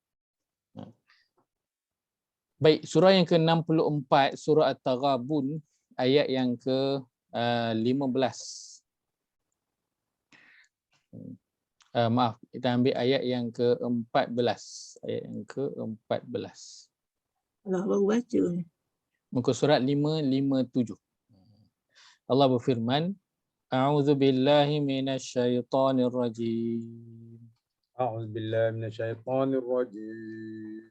Baik, surah yang ke-64, surah At-Taghabun, ayat yang ke-15. Maaf, kita ambil ayat yang ke-14. Ayat yang ke-14. Allah baru baca. Muka surat 557. Allah berfirman, A'udzu billahi minasyaitonir rajim. A'udzu billahi minasyaitonir rajim.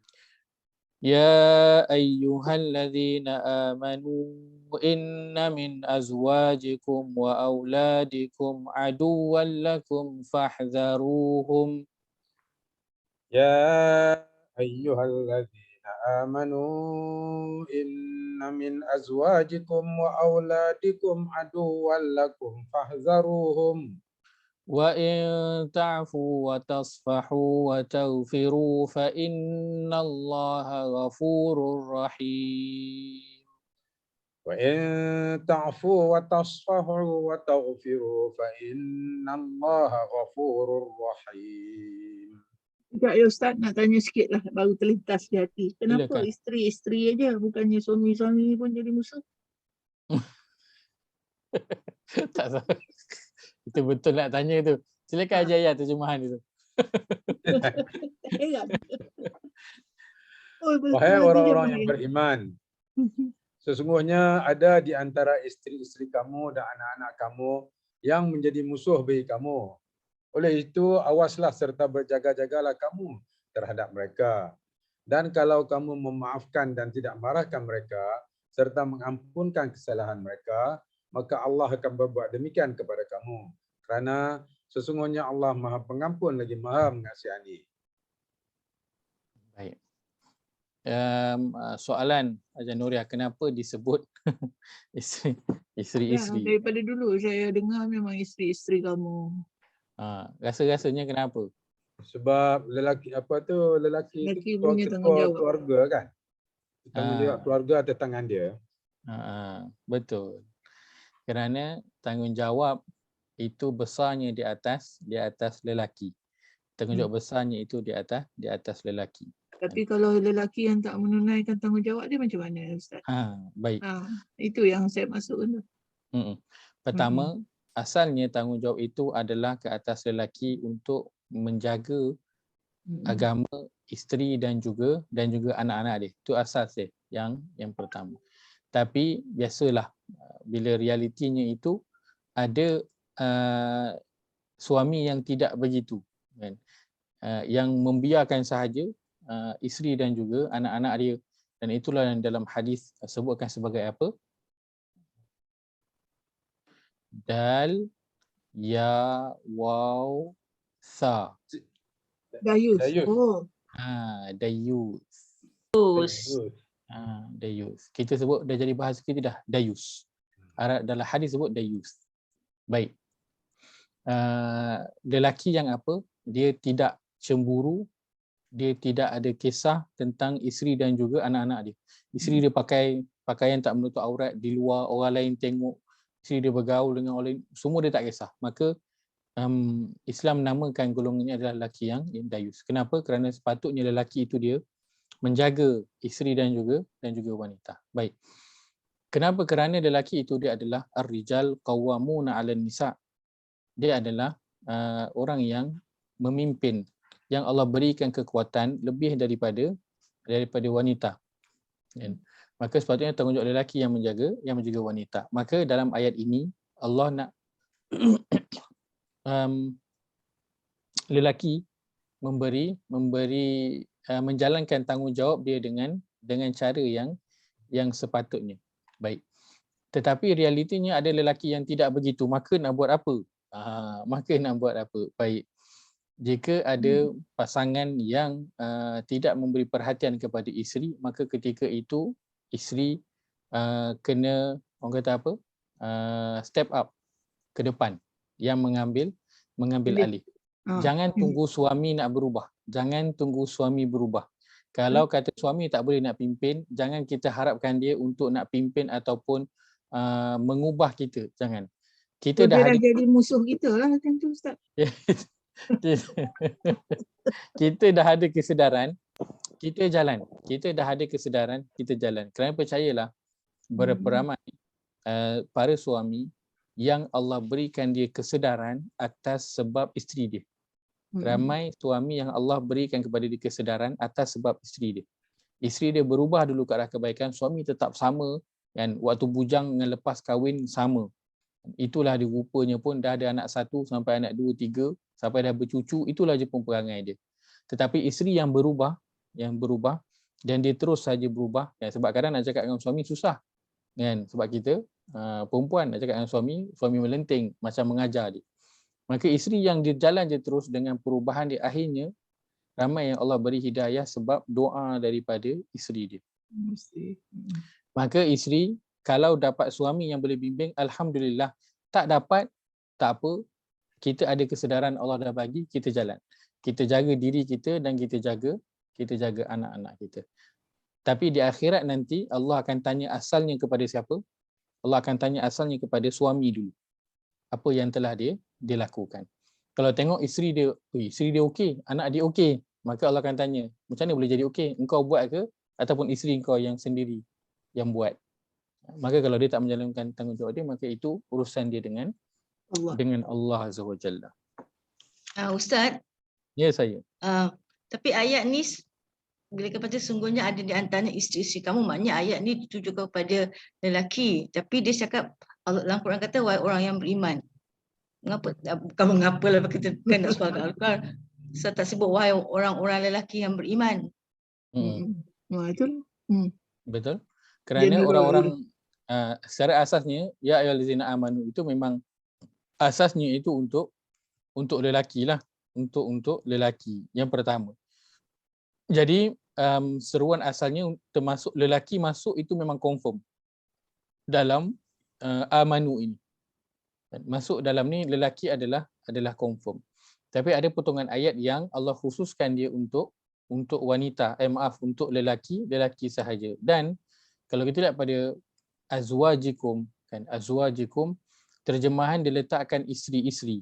Ya ayyuhalladzina amanu inna min azwajikum wa auladikum aduwwan lakum fahdharuhum. Ya ayyuhalladzina amanu inna min azwajikum wa auladikum aduwwan lakum fahdharuhum. Wa in ta'fu wa tasfahu wa taghfiru fa innallaha ghafurur rahim. Wa in ta'fu wa tasfahu wa taghfiru fa innallaha ghafurur rahim. Sekejap ya Ustaz, nak tanya sikit lah baru terlintas di hati. Kenapa Silakan. isteri-isteri aja, bukannya suami-suami pun jadi musuh? Tak salah. Itu betul nak tanya tu. Silakan Haji Yahya terjemahan itu. Heran. Wahai orang-orang yang beriman, sesungguhnya ada di antara isteri-isteri kamu dan anak-anak kamu yang menjadi musuh bagi kamu. Oleh itu, awaslah serta berjaga-jagalah kamu terhadap mereka. Dan kalau kamu memaafkan dan tidak marahkan mereka, serta mengampunkan kesalahan mereka, maka Allah akan berbuat demikian kepada kamu. Kerana sesungguhnya Allah Maha Pengampun lagi Maha Mengasihani. Baik. soalan Hajar Nuriah, kenapa disebut isteri-isteri? Daripada dulu saya dengar memang isteri-isteri kamu. Rasa-rasanya kenapa? Sebab lelaki lelaki Lelaki itu punya ketua tanggungjawab. keluarga kan. Tanggungjawab keluarga atas tangan dia. Betul. Kerana tanggungjawab itu besarnya di atas lelaki. Tanggungjawab besarnya itu di atas lelaki. Tapi kalau lelaki yang tak menunaikan tanggungjawab dia macam mana, Ustaz? Baik. Itu yang saya maksud. Pertama, asalnya tanggungjawab itu adalah ke atas lelaki untuk menjaga agama isteri dan juga anak-anak dia. Itu asas dia yang pertama. Tapi biasalah bila realitinya itu ada suami yang tidak begitu, kan? Yang membiarkan sahaja isteri dan juga anak-anak dia, dan itulah yang dalam hadis sebutkan sebagai apa? Dal, ya, waw, sa. Dayus. Dayus. Dayus. Dayus. Kita sebut dah jadi bahasa kita dah dayus. Dalam hadis sebut dayus. Baik. Lelaki yang apa? Dia tidak cemburu, dia tidak ada kisah tentang isteri dan juga anak-anak dia. Isteri dia pakai pakaian tak menutup aurat di luar, orang lain tengok, isteri dia bergaul dengan orang lain, semua dia tak kisah. Maka Islam menamakan golongan ini adalah lelaki yang dayus. Kenapa? Kerana sepatutnya lelaki itu dia menjaga isteri dan juga wanita. Baik. Kenapa? Kerana lelaki itu dia adalah ar-rijal qawwamuna 'alan nisa'. Dia adalah orang yang memimpin, yang Allah berikan kekuatan lebih daripada wanita. Maka sepatutnya tanggungjawab lelaki yang menjaga wanita. Maka dalam ayat ini Allah nak lelaki menjalankan tanggungjawab dia dengan cara yang sepatutnya. Baik. Tetapi realitinya ada lelaki yang tidak begitu, maka nak buat apa? Baik. Jika ada pasangan yang tidak memberi perhatian kepada isteri, maka ketika itu isteri kena, orang kata apa? Step up ke depan, yang mengambil alih. Jangan tunggu suami nak berubah. Jangan tunggu suami berubah. Kalau kata suami tak boleh nak pimpin, jangan kita harapkan dia untuk nak pimpin ataupun mengubah kita. Jangan. Kita dah ada jadi musuh kita lah macam tu, Ustaz. Kita dah ada kesedaran, kita jalan. Kita dah ada kesedaran, kita jalan. Kerana percayalah, berapa ramai para suami yang Allah berikan dia kesedaran atas sebab isteri dia. Ramai suami yang Allah berikan kepada dia kesedaran atas sebab isteri dia. Isteri dia berubah dulu ke arah kebaikan, suami tetap sama, kan? Waktu bujang dengan lepas kahwin sama. Itulah dia, rupanya pun dah ada anak 1 sampai anak 2, 3, sampai dah bercucu, itulah je pun perangai dia. Tetapi isteri yang berubah dan dia terus saja berubah, ya, sebab kadang nak cakap dengan suami susah, kan? Sebab kita perempuan nak cakap dengan suami melenting macam mengajar dia. Maka isteri yang dia jalan je terus dengan perubahan dia, akhirnya ramai yang Allah beri hidayah sebab doa daripada isteri dia. Maka isteri kalau dapat suami yang boleh bimbing, alhamdulillah. Tak dapat, tak apa. Kita ada kesedaran Allah dah bagi, kita jalan. Kita jaga diri kita dan kita jaga anak-anak kita. Tapi di akhirat nanti Allah akan tanya asalnya kepada siapa? Allah akan tanya asalnya kepada suami dulu. Apa yang telah dia lakukan. Kalau tengok isteri dia okey, anak dia okey, maka Allah akan tanya, macam mana boleh jadi okey? Engkau buat ke ataupun isteri engkau yang sendiri yang buat? Maka kalau dia tak menjalankan tanggungjawab dia, maka itu urusan dia dengan Allah Azza wa Jalla. Ustaz. Ya, saya. Tapi ayat ni bila kata sungguhnya ada di antara isteri-isteri kamu, maknanya ayat ni ditujukan kepada lelaki. Tapi dia cakap, Allah dalam Quran kata wahai orang yang beriman. Mengapa lah kita kena soal Al-Quran? Saya tak sebut wahai orang-orang lelaki yang beriman. Betul. Kerana orang-orang secara asasnya ya ayyuhallazina amanu itu memang asasnya itu untuk lelaki lah, untuk lelaki yang pertama. Jadi seruan asalnya termasuk lelaki masuk itu memang confirm dalam amanu ini. Masuk dalam ni lelaki adalah confirm. Tapi ada potongan ayat yang Allah khususkan dia untuk wanita, untuk lelaki sahaja. Dan kalau kita lihat pada azwajikum, kan, azwajikum terjemahan diletakkan isteri-isteri.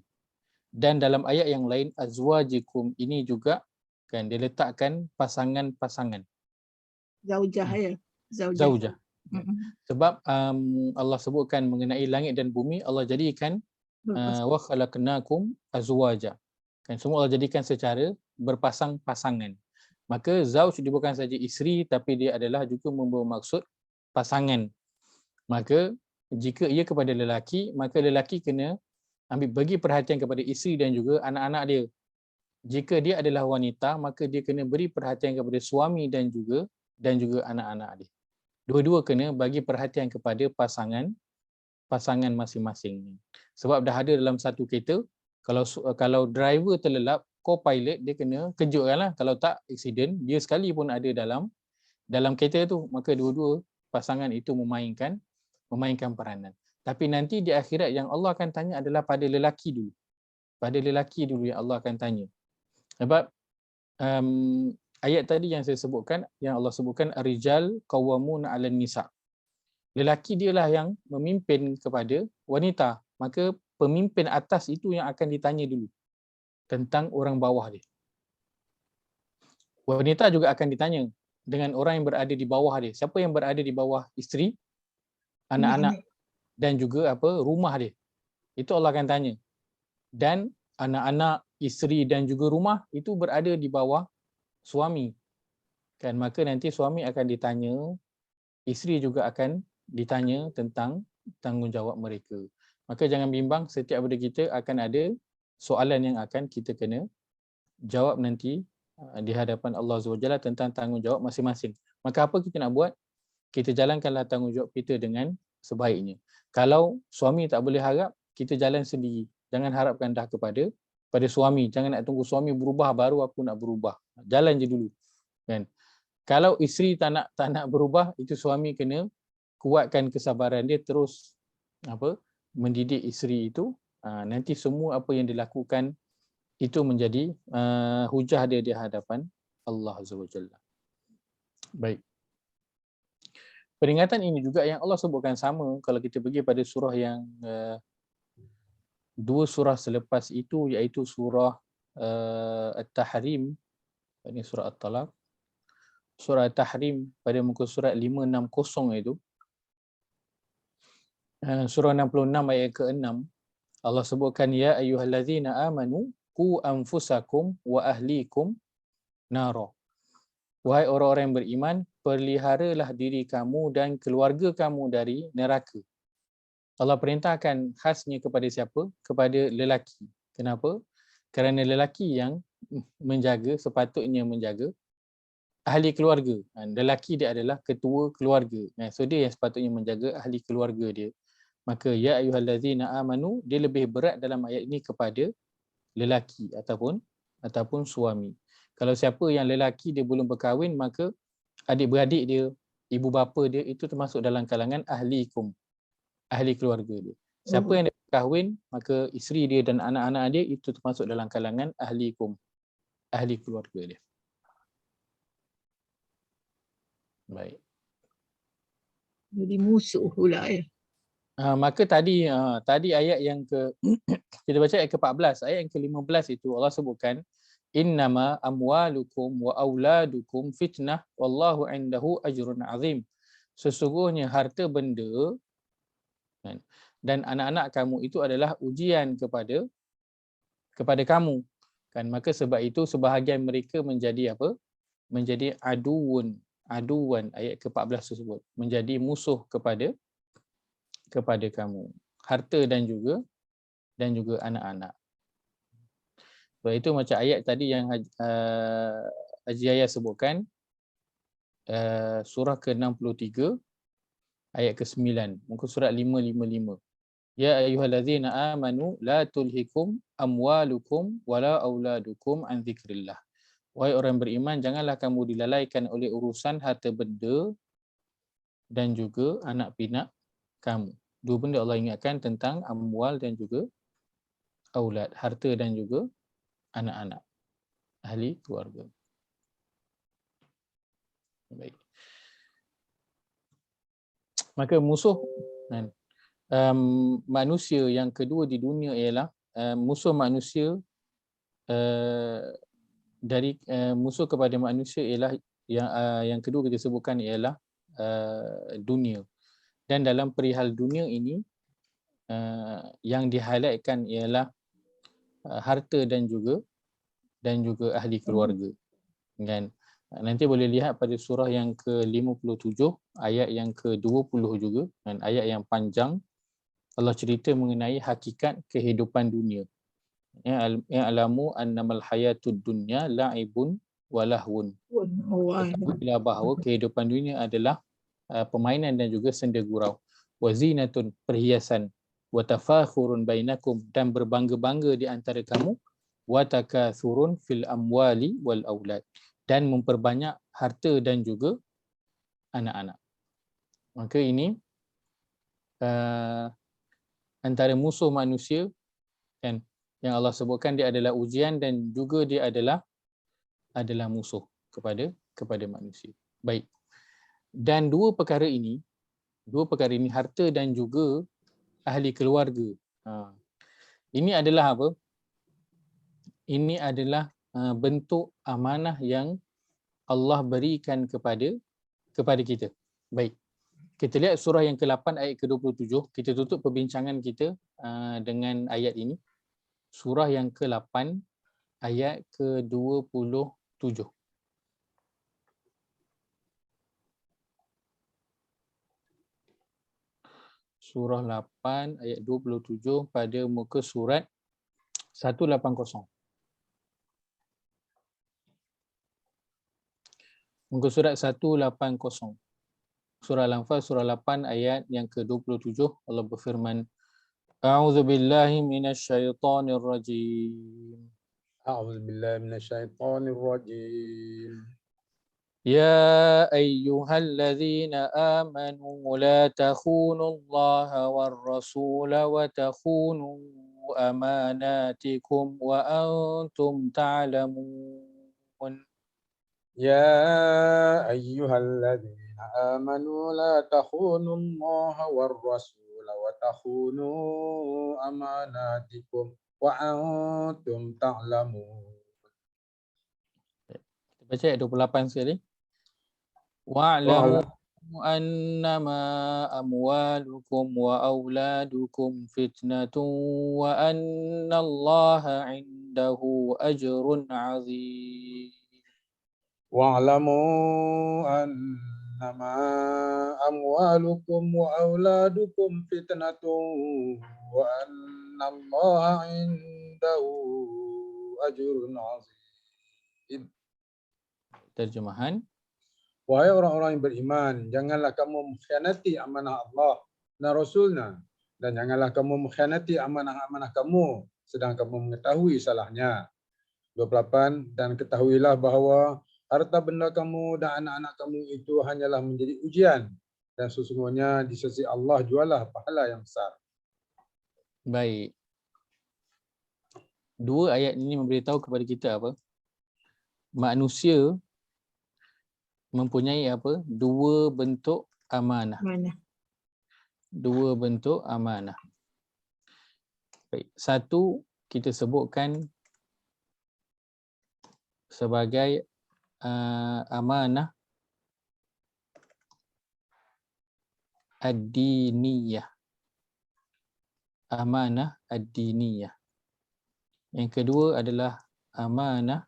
Dan dalam ayat yang lain azwajikum ini juga kan diletakkan pasangan-pasangan. Zaujah ya. Zaujah. Sebab Allah sebutkan mengenai langit dan bumi, Allah jadikan wa khalaqnakum azwaja. Kan semua Allah jadikan secara berpasang-pasangan. Maka zauj dia bukan saja isteri tapi dia adalah juga membawa maksud pasangan. Maka jika ia kepada lelaki, maka lelaki kena bagi perhatian kepada isteri dan juga anak-anak dia. Jika dia adalah wanita, maka dia kena beri perhatian kepada suami dan juga anak-anak dia. Dua-dua kena bagi perhatian kepada pasangan masing-masing. Sebab dah ada dalam satu kereta, kalau driver terlelap, co-pilot dia kena kejutkanlah. Kalau tak aksiden, dia sekali pun ada dalam kereta tu, maka dua-dua pasangan itu memainkan peranan. Tapi nanti di akhirat yang Allah akan tanya adalah pada lelaki dulu. Pada lelaki dulu yang Allah akan tanya. Sebab ayat tadi yang saya sebutkan, yang Allah sebutkan ar-rijal qawwamuna 'alan nisa. Lelaki dialah yang memimpin kepada wanita. Maka pemimpin atas itu yang akan ditanya dulu tentang orang bawah dia. Wanita juga akan ditanya dengan orang yang berada di bawah dia. Siapa yang berada di bawah isteri, anak-anak dan juga rumah dia. Itu Allah akan tanya. Dan anak-anak, isteri dan juga rumah itu berada di bawah suami. Kan maka nanti suami akan ditanya, isteri juga akan ditanya tentang tanggungjawab mereka. Maka jangan bimbang, setiap daripada kita akan ada soalan yang akan kita kena jawab nanti di hadapan Allah SWT tentang tanggungjawab masing-masing. Maka apa kita nak buat? Kita jalankanlah tanggungjawab kita dengan sebaiknya. Kalau suami tak boleh harap, kita jalan sendiri. Jangan harapkan dah kepada suami. Jangan nak tunggu suami berubah baru aku nak berubah. Jalan je dulu. Kan? Kalau isteri tak nak berubah, itu suami kena kuatkan kesabaran dia, terus mendidik isteri itu. Nanti semua apa yang dilakukan itu menjadi hujah dia di hadapan Allah Azza wa Jalla. Baik. Peringatan ini juga yang Allah sebutkan sama kalau kita pergi pada surah yang dua surah selepas itu, iaitu surah At-Tahrim. Ini surah At-Talaq. Surah At-Tahrim pada muka surat 560 itu. Surah 66 ayat ke-6. Allah sebutkan ya ayyuhallazina amanu qu anfusakum wa ahlikum nara. Wahai orang-orang yang beriman, peliharalah diri kamu dan keluarga kamu dari neraka. Allah perintahkan khasnya kepada siapa? Kepada lelaki. Kenapa? Kerana lelaki yang sepatutnya menjaga ahli keluarga. Lelaki dia adalah ketua keluarga. So dia yang sepatutnya menjaga ahli keluarga dia. Maka ya ayyuhallazina amanu, dia lebih berat dalam ayat ini kepada lelaki ataupun suami. Kalau siapa yang lelaki dia belum berkahwin, maka adik-beradik dia, ibu bapa dia itu termasuk dalam kalangan ahli keluarga dia. Siapa yang dah berkahwin, maka isteri dia dan anak-anak dia itu termasuk dalam kalangan ahli keluarga dia. Baik. Jadi musuh pula ya. Maka tadi ayat yang kita baca ayat ke-14, ayat yang ke-15 itu Allah sebutkan innama amwalukum wa auladukum fitnah wallahu indahu ajrun azim. Sesungguhnya harta benda dan anak-anak kamu itu adalah ujian kepada kamu. Kan maka sebab itu sebahagian mereka menjadi menjadi aduan ayat ke-14 tersebut, menjadi musuh kepada kamu, harta dan juga anak-anak. Sebab itu macam ayat tadi yang Haji Yahya sebutkan, surah ke-63 ayat ke-9, muka surat 555. Ya ayyuhallazina amanu la tulhikum amwalukum wala auladukum an dzikrillah. Wahai orang beriman, janganlah kamu dilalaikan oleh urusan harta benda dan juga anak pinak kamu. Dua benda Allah ingatkan tentang amwal dan juga aulad, harta dan juga anak-anak, ahli keluarga. Baik. Maka musuh kan, manusia yang kedua di dunia ialah musuh manusia dari musuh kepada manusia ialah yang kedua kita sebutkan ialah dunia. Dan dalam perihal dunia ini yang di-highlightkan ialah harta dan juga ahli keluarga. Kan? Nanti boleh lihat pada surah yang ke-57, ayat yang ke-20 juga, dan ayat yang panjang Allah cerita mengenai hakikat kehidupan dunia. Ya'lamu annamal hayatud dunya la'ibun wa lahwun. Ketahuilah bahawa kehidupan dunia adalah permainan dan juga senda gurau. Wa zinatun, perhiasan. Wa tafakhurun bainakum, dan berbangga-bangga di antara kamu. Wa takathurun fil amwali wal aulad, dan memperbanyak harta dan juga anak-anak. Maka ini antara musuh manusia kan, yang Allah sebutkan dia adalah ujian dan juga dia adalah musuh kepada manusia. Baik. Dan dua perkara ini harta dan juga ahli keluarga. Ini adalah apa? Ini adalah bentuk amanah yang Allah berikan kepada kita. Baik. Kita lihat surah yang ke-8 ayat ke-27. Kita tutup perbincangan kita dengan ayat ini. Surah yang ke-8 ayat ke-27. Surah 8 ayat 27 pada muka surat 180. Muka surat 180. Surah Al-Anfal surah 8 ayat yang ke-27, Allah berfirman, A'udzu billahi minasyaitonir rajim. A'udzu billahi minasyaitonir rajim. Ya ayyuhalladzina amanu la takhunu Allaha war rasula wa takhunu amanatikum wa antum ta'lamun. Ya ayyuhalladzina amanu la takhunu Allaha war rasula wa takhunu amanatikum wa antum ta'lamun. Kita baca ayat 28 sekali. Wa'lamu annama amwalukum wa auladukum fitnatun wa anna Allaha 'indahu ajrun 'azim. Wa'lamu annama amwalukum wa auladukum fitnatun wa anna Allaha 'indahu ajrun 'azim. Terjemahan. Wahai orang-orang yang beriman, janganlah kamu mengkhianati amanah Allah dan Rasulnya, dan janganlah kamu mengkhianati amanah-amanah kamu sedang kamu mengetahui salahnya. 28. Dan ketahuilah bahawa harta benda kamu dan anak-anak kamu itu hanyalah menjadi ujian, dan sesungguhnya di sisi Allah jualah pahala yang besar. Baik. Dua ayat ini memberitahu kepada kita apa? Manusia mempunyai apa? Dua bentuk amanah. Dua bentuk amanah. Baik. Satu kita sebutkan sebagai amanah ad-diniyah. Amanah ad-diniyah. Yang kedua adalah amanah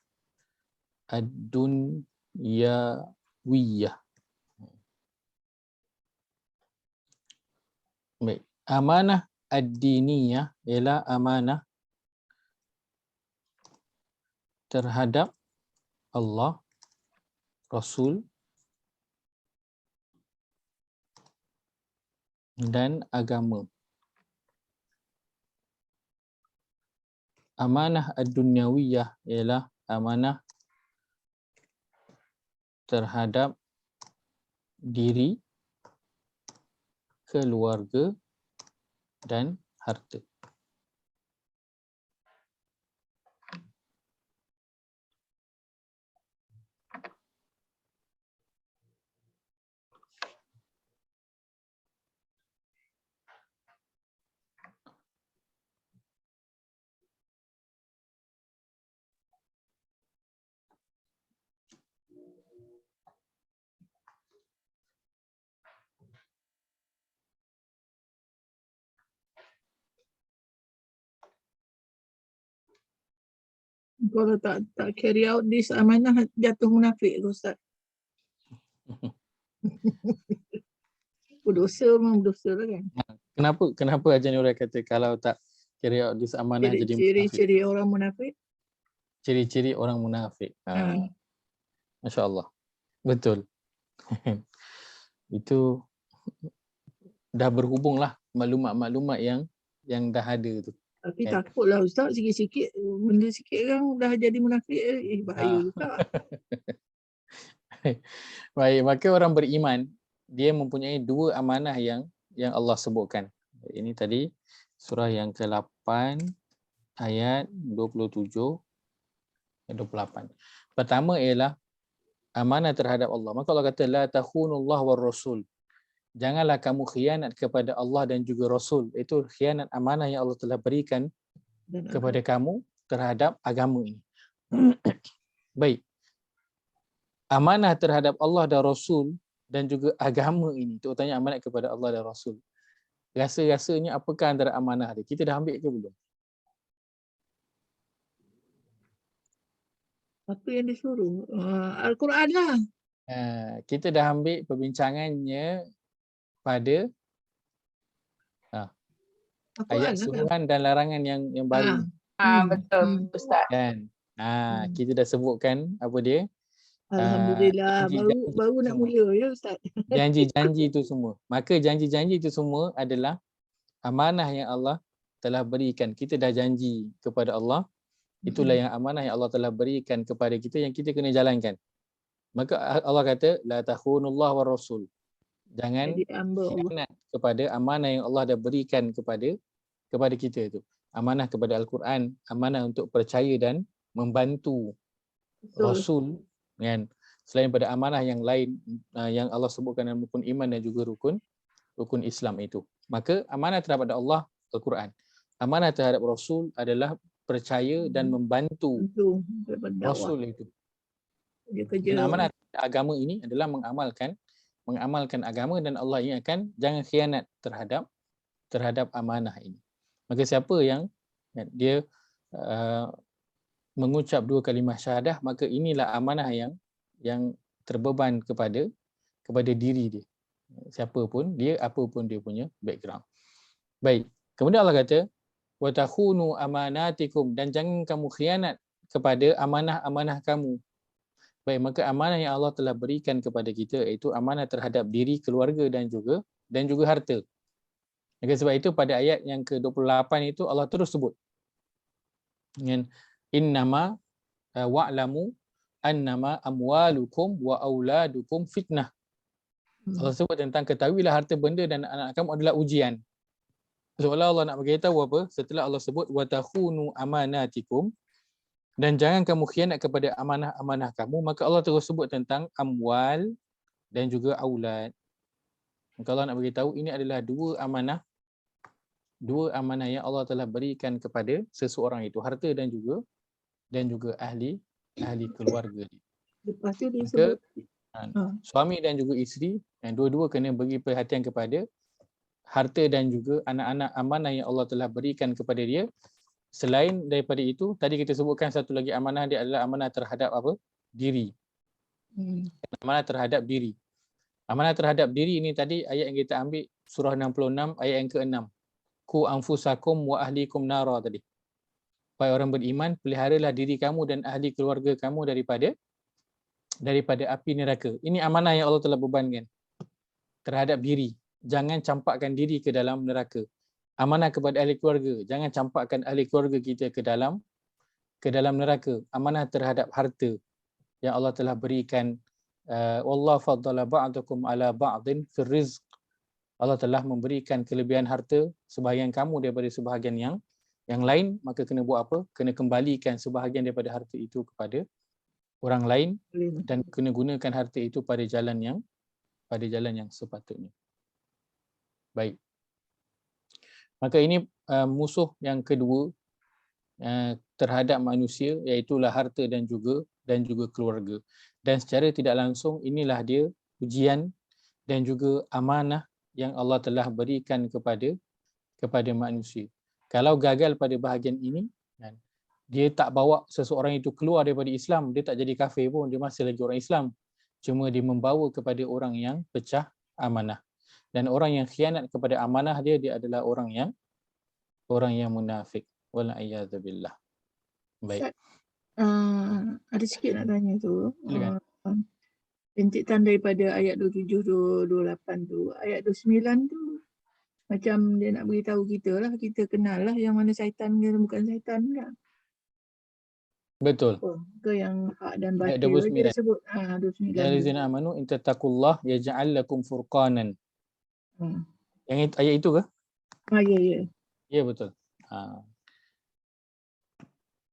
ad-dunyawiyah. Baik. Amanah ad-diniyah ialah amanah terhadap Allah, Rasul dan agama. Amanah ad-dunyawiyah ialah amanah terhadap diri, keluarga dan harta. Kalau tak carry out this amanah jatuh munafik ke Ustaz? Berdosa memang berdosa lah kan. Kenapa Haji Nurul kata kalau tak carry out this amanah jadi munafik? Ciri-ciri orang munafik. Ciri-ciri orang munafik. Masya Allah. Betul. Itu dah berhubung lah maklumat-maklumat yang dah ada tu. Tapi takutlah Ustaz, sikit-sikit benda sikit kan dah jadi munafik. Bahaya juga. Baik, maka orang beriman dia mempunyai dua amanah yang Allah sebutkan. Ini tadi surah yang ke-8 ayat 27 dan 28. Pertama ialah amanah terhadap Allah. Maka Allah kata la takhunullah war rasul. Janganlah kamu khianat kepada Allah dan juga Rasul. Itu khianat amanah yang Allah telah berikan kepada kamu terhadap agama ini. Baik. Amanah terhadap Allah dan Rasul dan juga agama ini. Terutamanya amanat kepada Allah dan Rasul. Rasa-rasanya apakah antara amanah dia? Kita dah ambil ke belum? Apa yang disuruh? Al-Quran lah. Kita dah ambil perbincangannya pada ayat suruhan dan larangan yang baru. Betul Ustaz. Kan? Kita dah sebutkan apa dia? Alhamdulillah, baru nak mula ya Ustaz. Janji-janji itu semua. Maka janji-janji itu semua adalah amanah yang Allah telah berikan. Kita dah janji kepada Allah. Itulah yang amanah yang Allah telah berikan kepada kita yang kita kena jalankan. Maka Allah kata la takhunullah war rasul. Jangan khianat kepada amanah yang Allah dah berikan kepada kita itu. Amanah kepada Al-Quran, amanah untuk percaya dan membantu Rasul, kan? Selain pada amanah yang lain yang Allah sebutkan dalam rukun iman dan juga rukun Islam itu. Maka amanah terhadap Allah Al-Quran. Amanah terhadap Rasul adalah percaya dan membantu Rasul itu. Dan amanah agama ini adalah mengamalkan agama, dan Allah ingatkan jangan khianat terhadap amanah ini. Maka siapa yang dia mengucap dua kalimah syahadah, maka inilah amanah yang terbeban kepada diri dia. Siapa pun dia, apa pun dia punya background. Baik. Kemudian Allah kata wa takhunu amanatikum, dan jangan kamu khianat kepada amanah-amanah kamu. Baik, maka amanah yang Allah telah berikan kepada kita iaitu amanah terhadap diri, keluarga dan juga harta. Maka sebab itu pada ayat yang ke-28 itu Allah terus sebut dengan innama wa'lamu annama amwalukum wa auladukum fitnah. Allah sebut tentang ketahuilah harta benda dan anak kamu adalah ujian. Seolah Allah nak beritahu apa? Setelah Allah sebut wa takhunu amanatikum, dan jangan kamu khianat kepada amanah-amanah kamu, maka Allah terus sebut tentang amwal dan juga aulad. Maka Allah nak beritahu ini adalah dua amanah yang Allah telah berikan kepada seseorang itu, harta dan juga ahli keluarga dia. Lepas tu dia sebut suami dan juga isteri, yang dua-dua kena beri perhatian kepada harta dan juga anak-anak amanah yang Allah telah berikan kepada dia. Selain daripada itu, tadi kita sebutkan satu lagi amanah, dia adalah amanah terhadap apa? Diri. Amanah terhadap diri. Amanah terhadap diri ini tadi ayat yang kita ambil surah 66 ayat yang ke-6. Ku anfusakum wa ahlikum nara tadi. Wahai orang beriman, peliharalah diri kamu dan ahli keluarga kamu daripada api neraka. Ini amanah yang Allah telah bebankan terhadap diri. Jangan campakkan diri ke dalam neraka. Amanah kepada ahli keluarga, jangan campakkan ahli keluarga kita ke dalam neraka. Amanah terhadap harta yang Allah telah berikan wallahu faddala ba'dakum ala ba'din fir rizq. Allah telah memberikan kelebihan harta sebahagian kamu daripada sebahagian yang lain, maka kena buat apa? Kena kembalikan sebahagian daripada harta itu kepada orang lain dan kena gunakan harta itu pada jalan yang sepatutnya. Baik. Maka ini musuh yang kedua terhadap manusia, iaitulah harta dan juga keluarga. Dan secara tidak langsung inilah dia ujian dan juga amanah yang Allah telah berikan kepada manusia. Kalau gagal pada bahagian ini, dia tak bawa seseorang itu keluar daripada Islam, dia tak jadi kafir pun, dia masih lagi orang Islam. Cuma dia membawa kepada orang yang pecah amanah. Dan orang yang khianat kepada amanah dia adalah orang yang munafik. Wal'iyadzubillah. Baik. Ada sikit nak tanya tu. Silakan. Rintitan daripada ayat 27, 28 tu. Ayat 29 tu macam dia nak beritahu kita lah, kita kenal lah yang mana syaitan ke bukan syaitan kan. Betul. Ke yang hak dan Ayat batil 29. dia sebut 29. Ya allazina amanu in tattaqullah yaj'al lakum furqanan. Yang ayat itu ke? Ya. Ya, betul.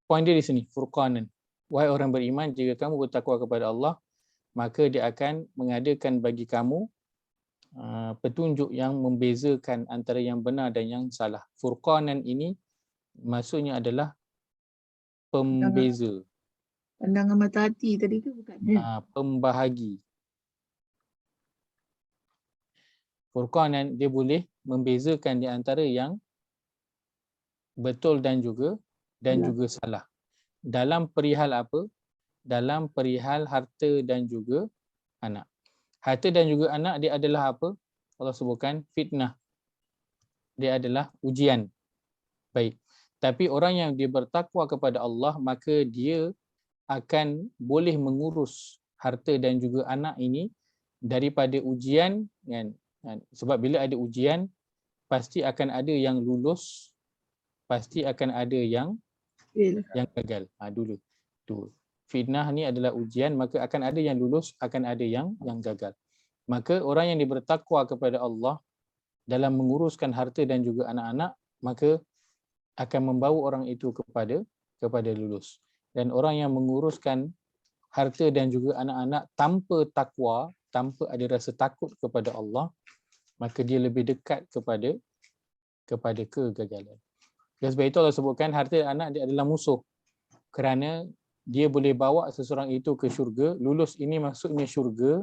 Poin dia di sini, furqanan. Wahai orang beriman, jika kamu bertakwa kepada Allah, maka dia akan mengadakan bagi kamu petunjuk yang membezakan antara yang benar dan yang salah. Furqanan ini maksudnya adalah pembeza. Pandangan mata hati tadi tu bukannya? Pembahagi. Furqanan dia boleh membezakan di antara yang betul dan juga salah. Dalam perihal apa? Dalam perihal harta dan juga anak. Harta dan juga anak dia adalah apa? Allah sebutkan fitnah. Dia adalah ujian. Baik. Tapi orang yang dia bertakwa kepada Allah, maka dia akan boleh mengurus harta dan juga anak ini daripada ujian, kan? Sebab bila ada ujian, pasti akan ada yang lulus, pasti akan ada yang gagal. Dulu. Tu. Fitnah ni adalah ujian, maka akan ada yang lulus, akan ada yang gagal. Maka orang yang bertakwa kepada Allah dalam menguruskan harta dan juga anak-anak, maka akan membawa orang itu kepada lulus. Dan orang yang menguruskan harta dan juga anak-anak tanpa takwa, tanpa ada rasa takut kepada Allah, maka dia lebih dekat kepada kegagalan. Dan sebab itu Allah sebutkan harta dan anak dia adalah musuh. Kerana dia boleh bawa seseorang itu ke syurga. Lulus ini maksudnya syurga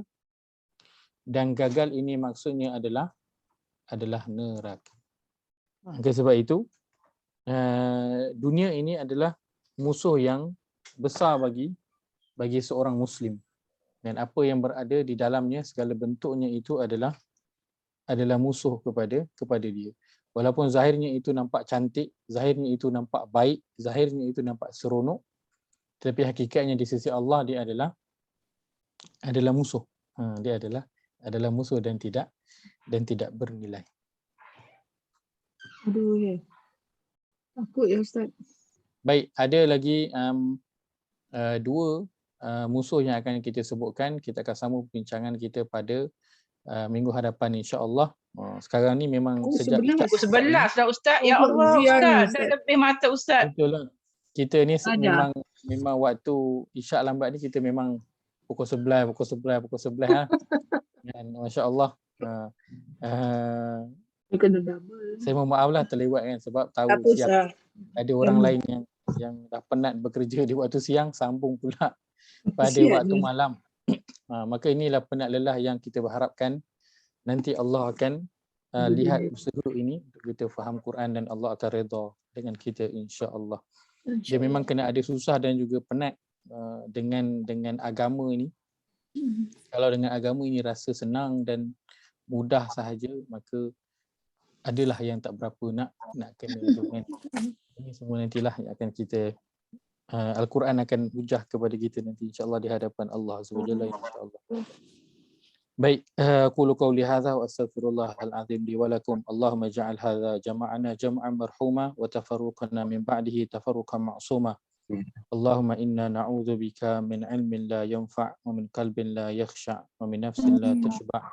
dan gagal ini maksudnya adalah neraka. Oleh sebab itu dunia ini adalah musuh yang besar bagi seorang Muslim, dan apa yang berada di dalamnya segala bentuknya itu adalah musuh kepada dia. Walaupun zahirnya itu nampak cantik, zahirnya itu nampak baik, zahirnya itu nampak seronok, tetapi hakikatnya di sisi Allah dia adalah musuh. Dia adalah musuh dan tidak bernilai. Aduh ya. Takut ya Ustaz. Baik, ada lagi dua musuh yang akan kita sebutkan. Kita akan sambung perbincangan kita pada minggu hadapan insya-Allah. Sekarang ni memang sejak Pukul 11 dah Ustaz. Ya Allah Ustaz, dah lebih mata Ustaz. Betul lah. Kita ni memang waktu isyak lambat ni kita memang pukul 11 lah. Dan masya-Allah saya mohon maaf lah terlewat kan, sebab tahu siang ada orang lain yang dah penat bekerja di waktu siang, sambung pula pada waktu malam. Maka inilah penat lelah yang kita berharapkan nanti Allah akan lihat usaha ini untuk kita faham Quran dan Allah akan redha dengan kita insya-Allah. Dia memang kena ada susah dan juga penat dengan agama ini. Kalau dengan agama ini rasa senang dan mudah sahaja, maka adalah yang tak berapa nak kena dengan ini semua nantilah yang akan kita Al-Quran akan hujah kepada kita nanti insya-Allah di hadapan Allah Azza wa Jalla insya-Allah. Baik, qulu qawli hadza wa astaghfirullahal azim li wa lakum. Allahumma ja'al hadza jama'ana jam'an marhuma wa tafarruqana min ba'dihi tafarruqan ma'suma. Allahumma inna na'udzu bika min ilmin la yanfa' wa min qalbin la yakhsha' wa min nafsin la tashba'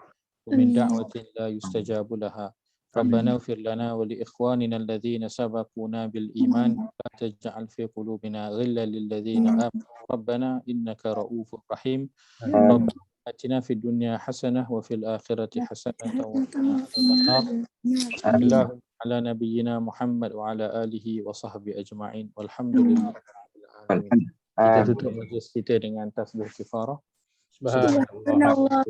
wa min da'watin la yustajabu laha. Rabbana ighfir lana wa li ikhwanina alladhina sabaquna bil iman wa la taj'al fi qulubina ghillan lil ladzina amanu rabbana innaka ra'ufur rahim. Rabbana atina fid dunya hasanah wa fil akhirati hasanah wa qina adzabannar. Sallallahu ala nabiyyina Muhammad wa ala alihi wa sahbihi ajma'in. Walhamdulillah. Kita tutup majlis kita dengan tasbih kifarah. Subhanallah.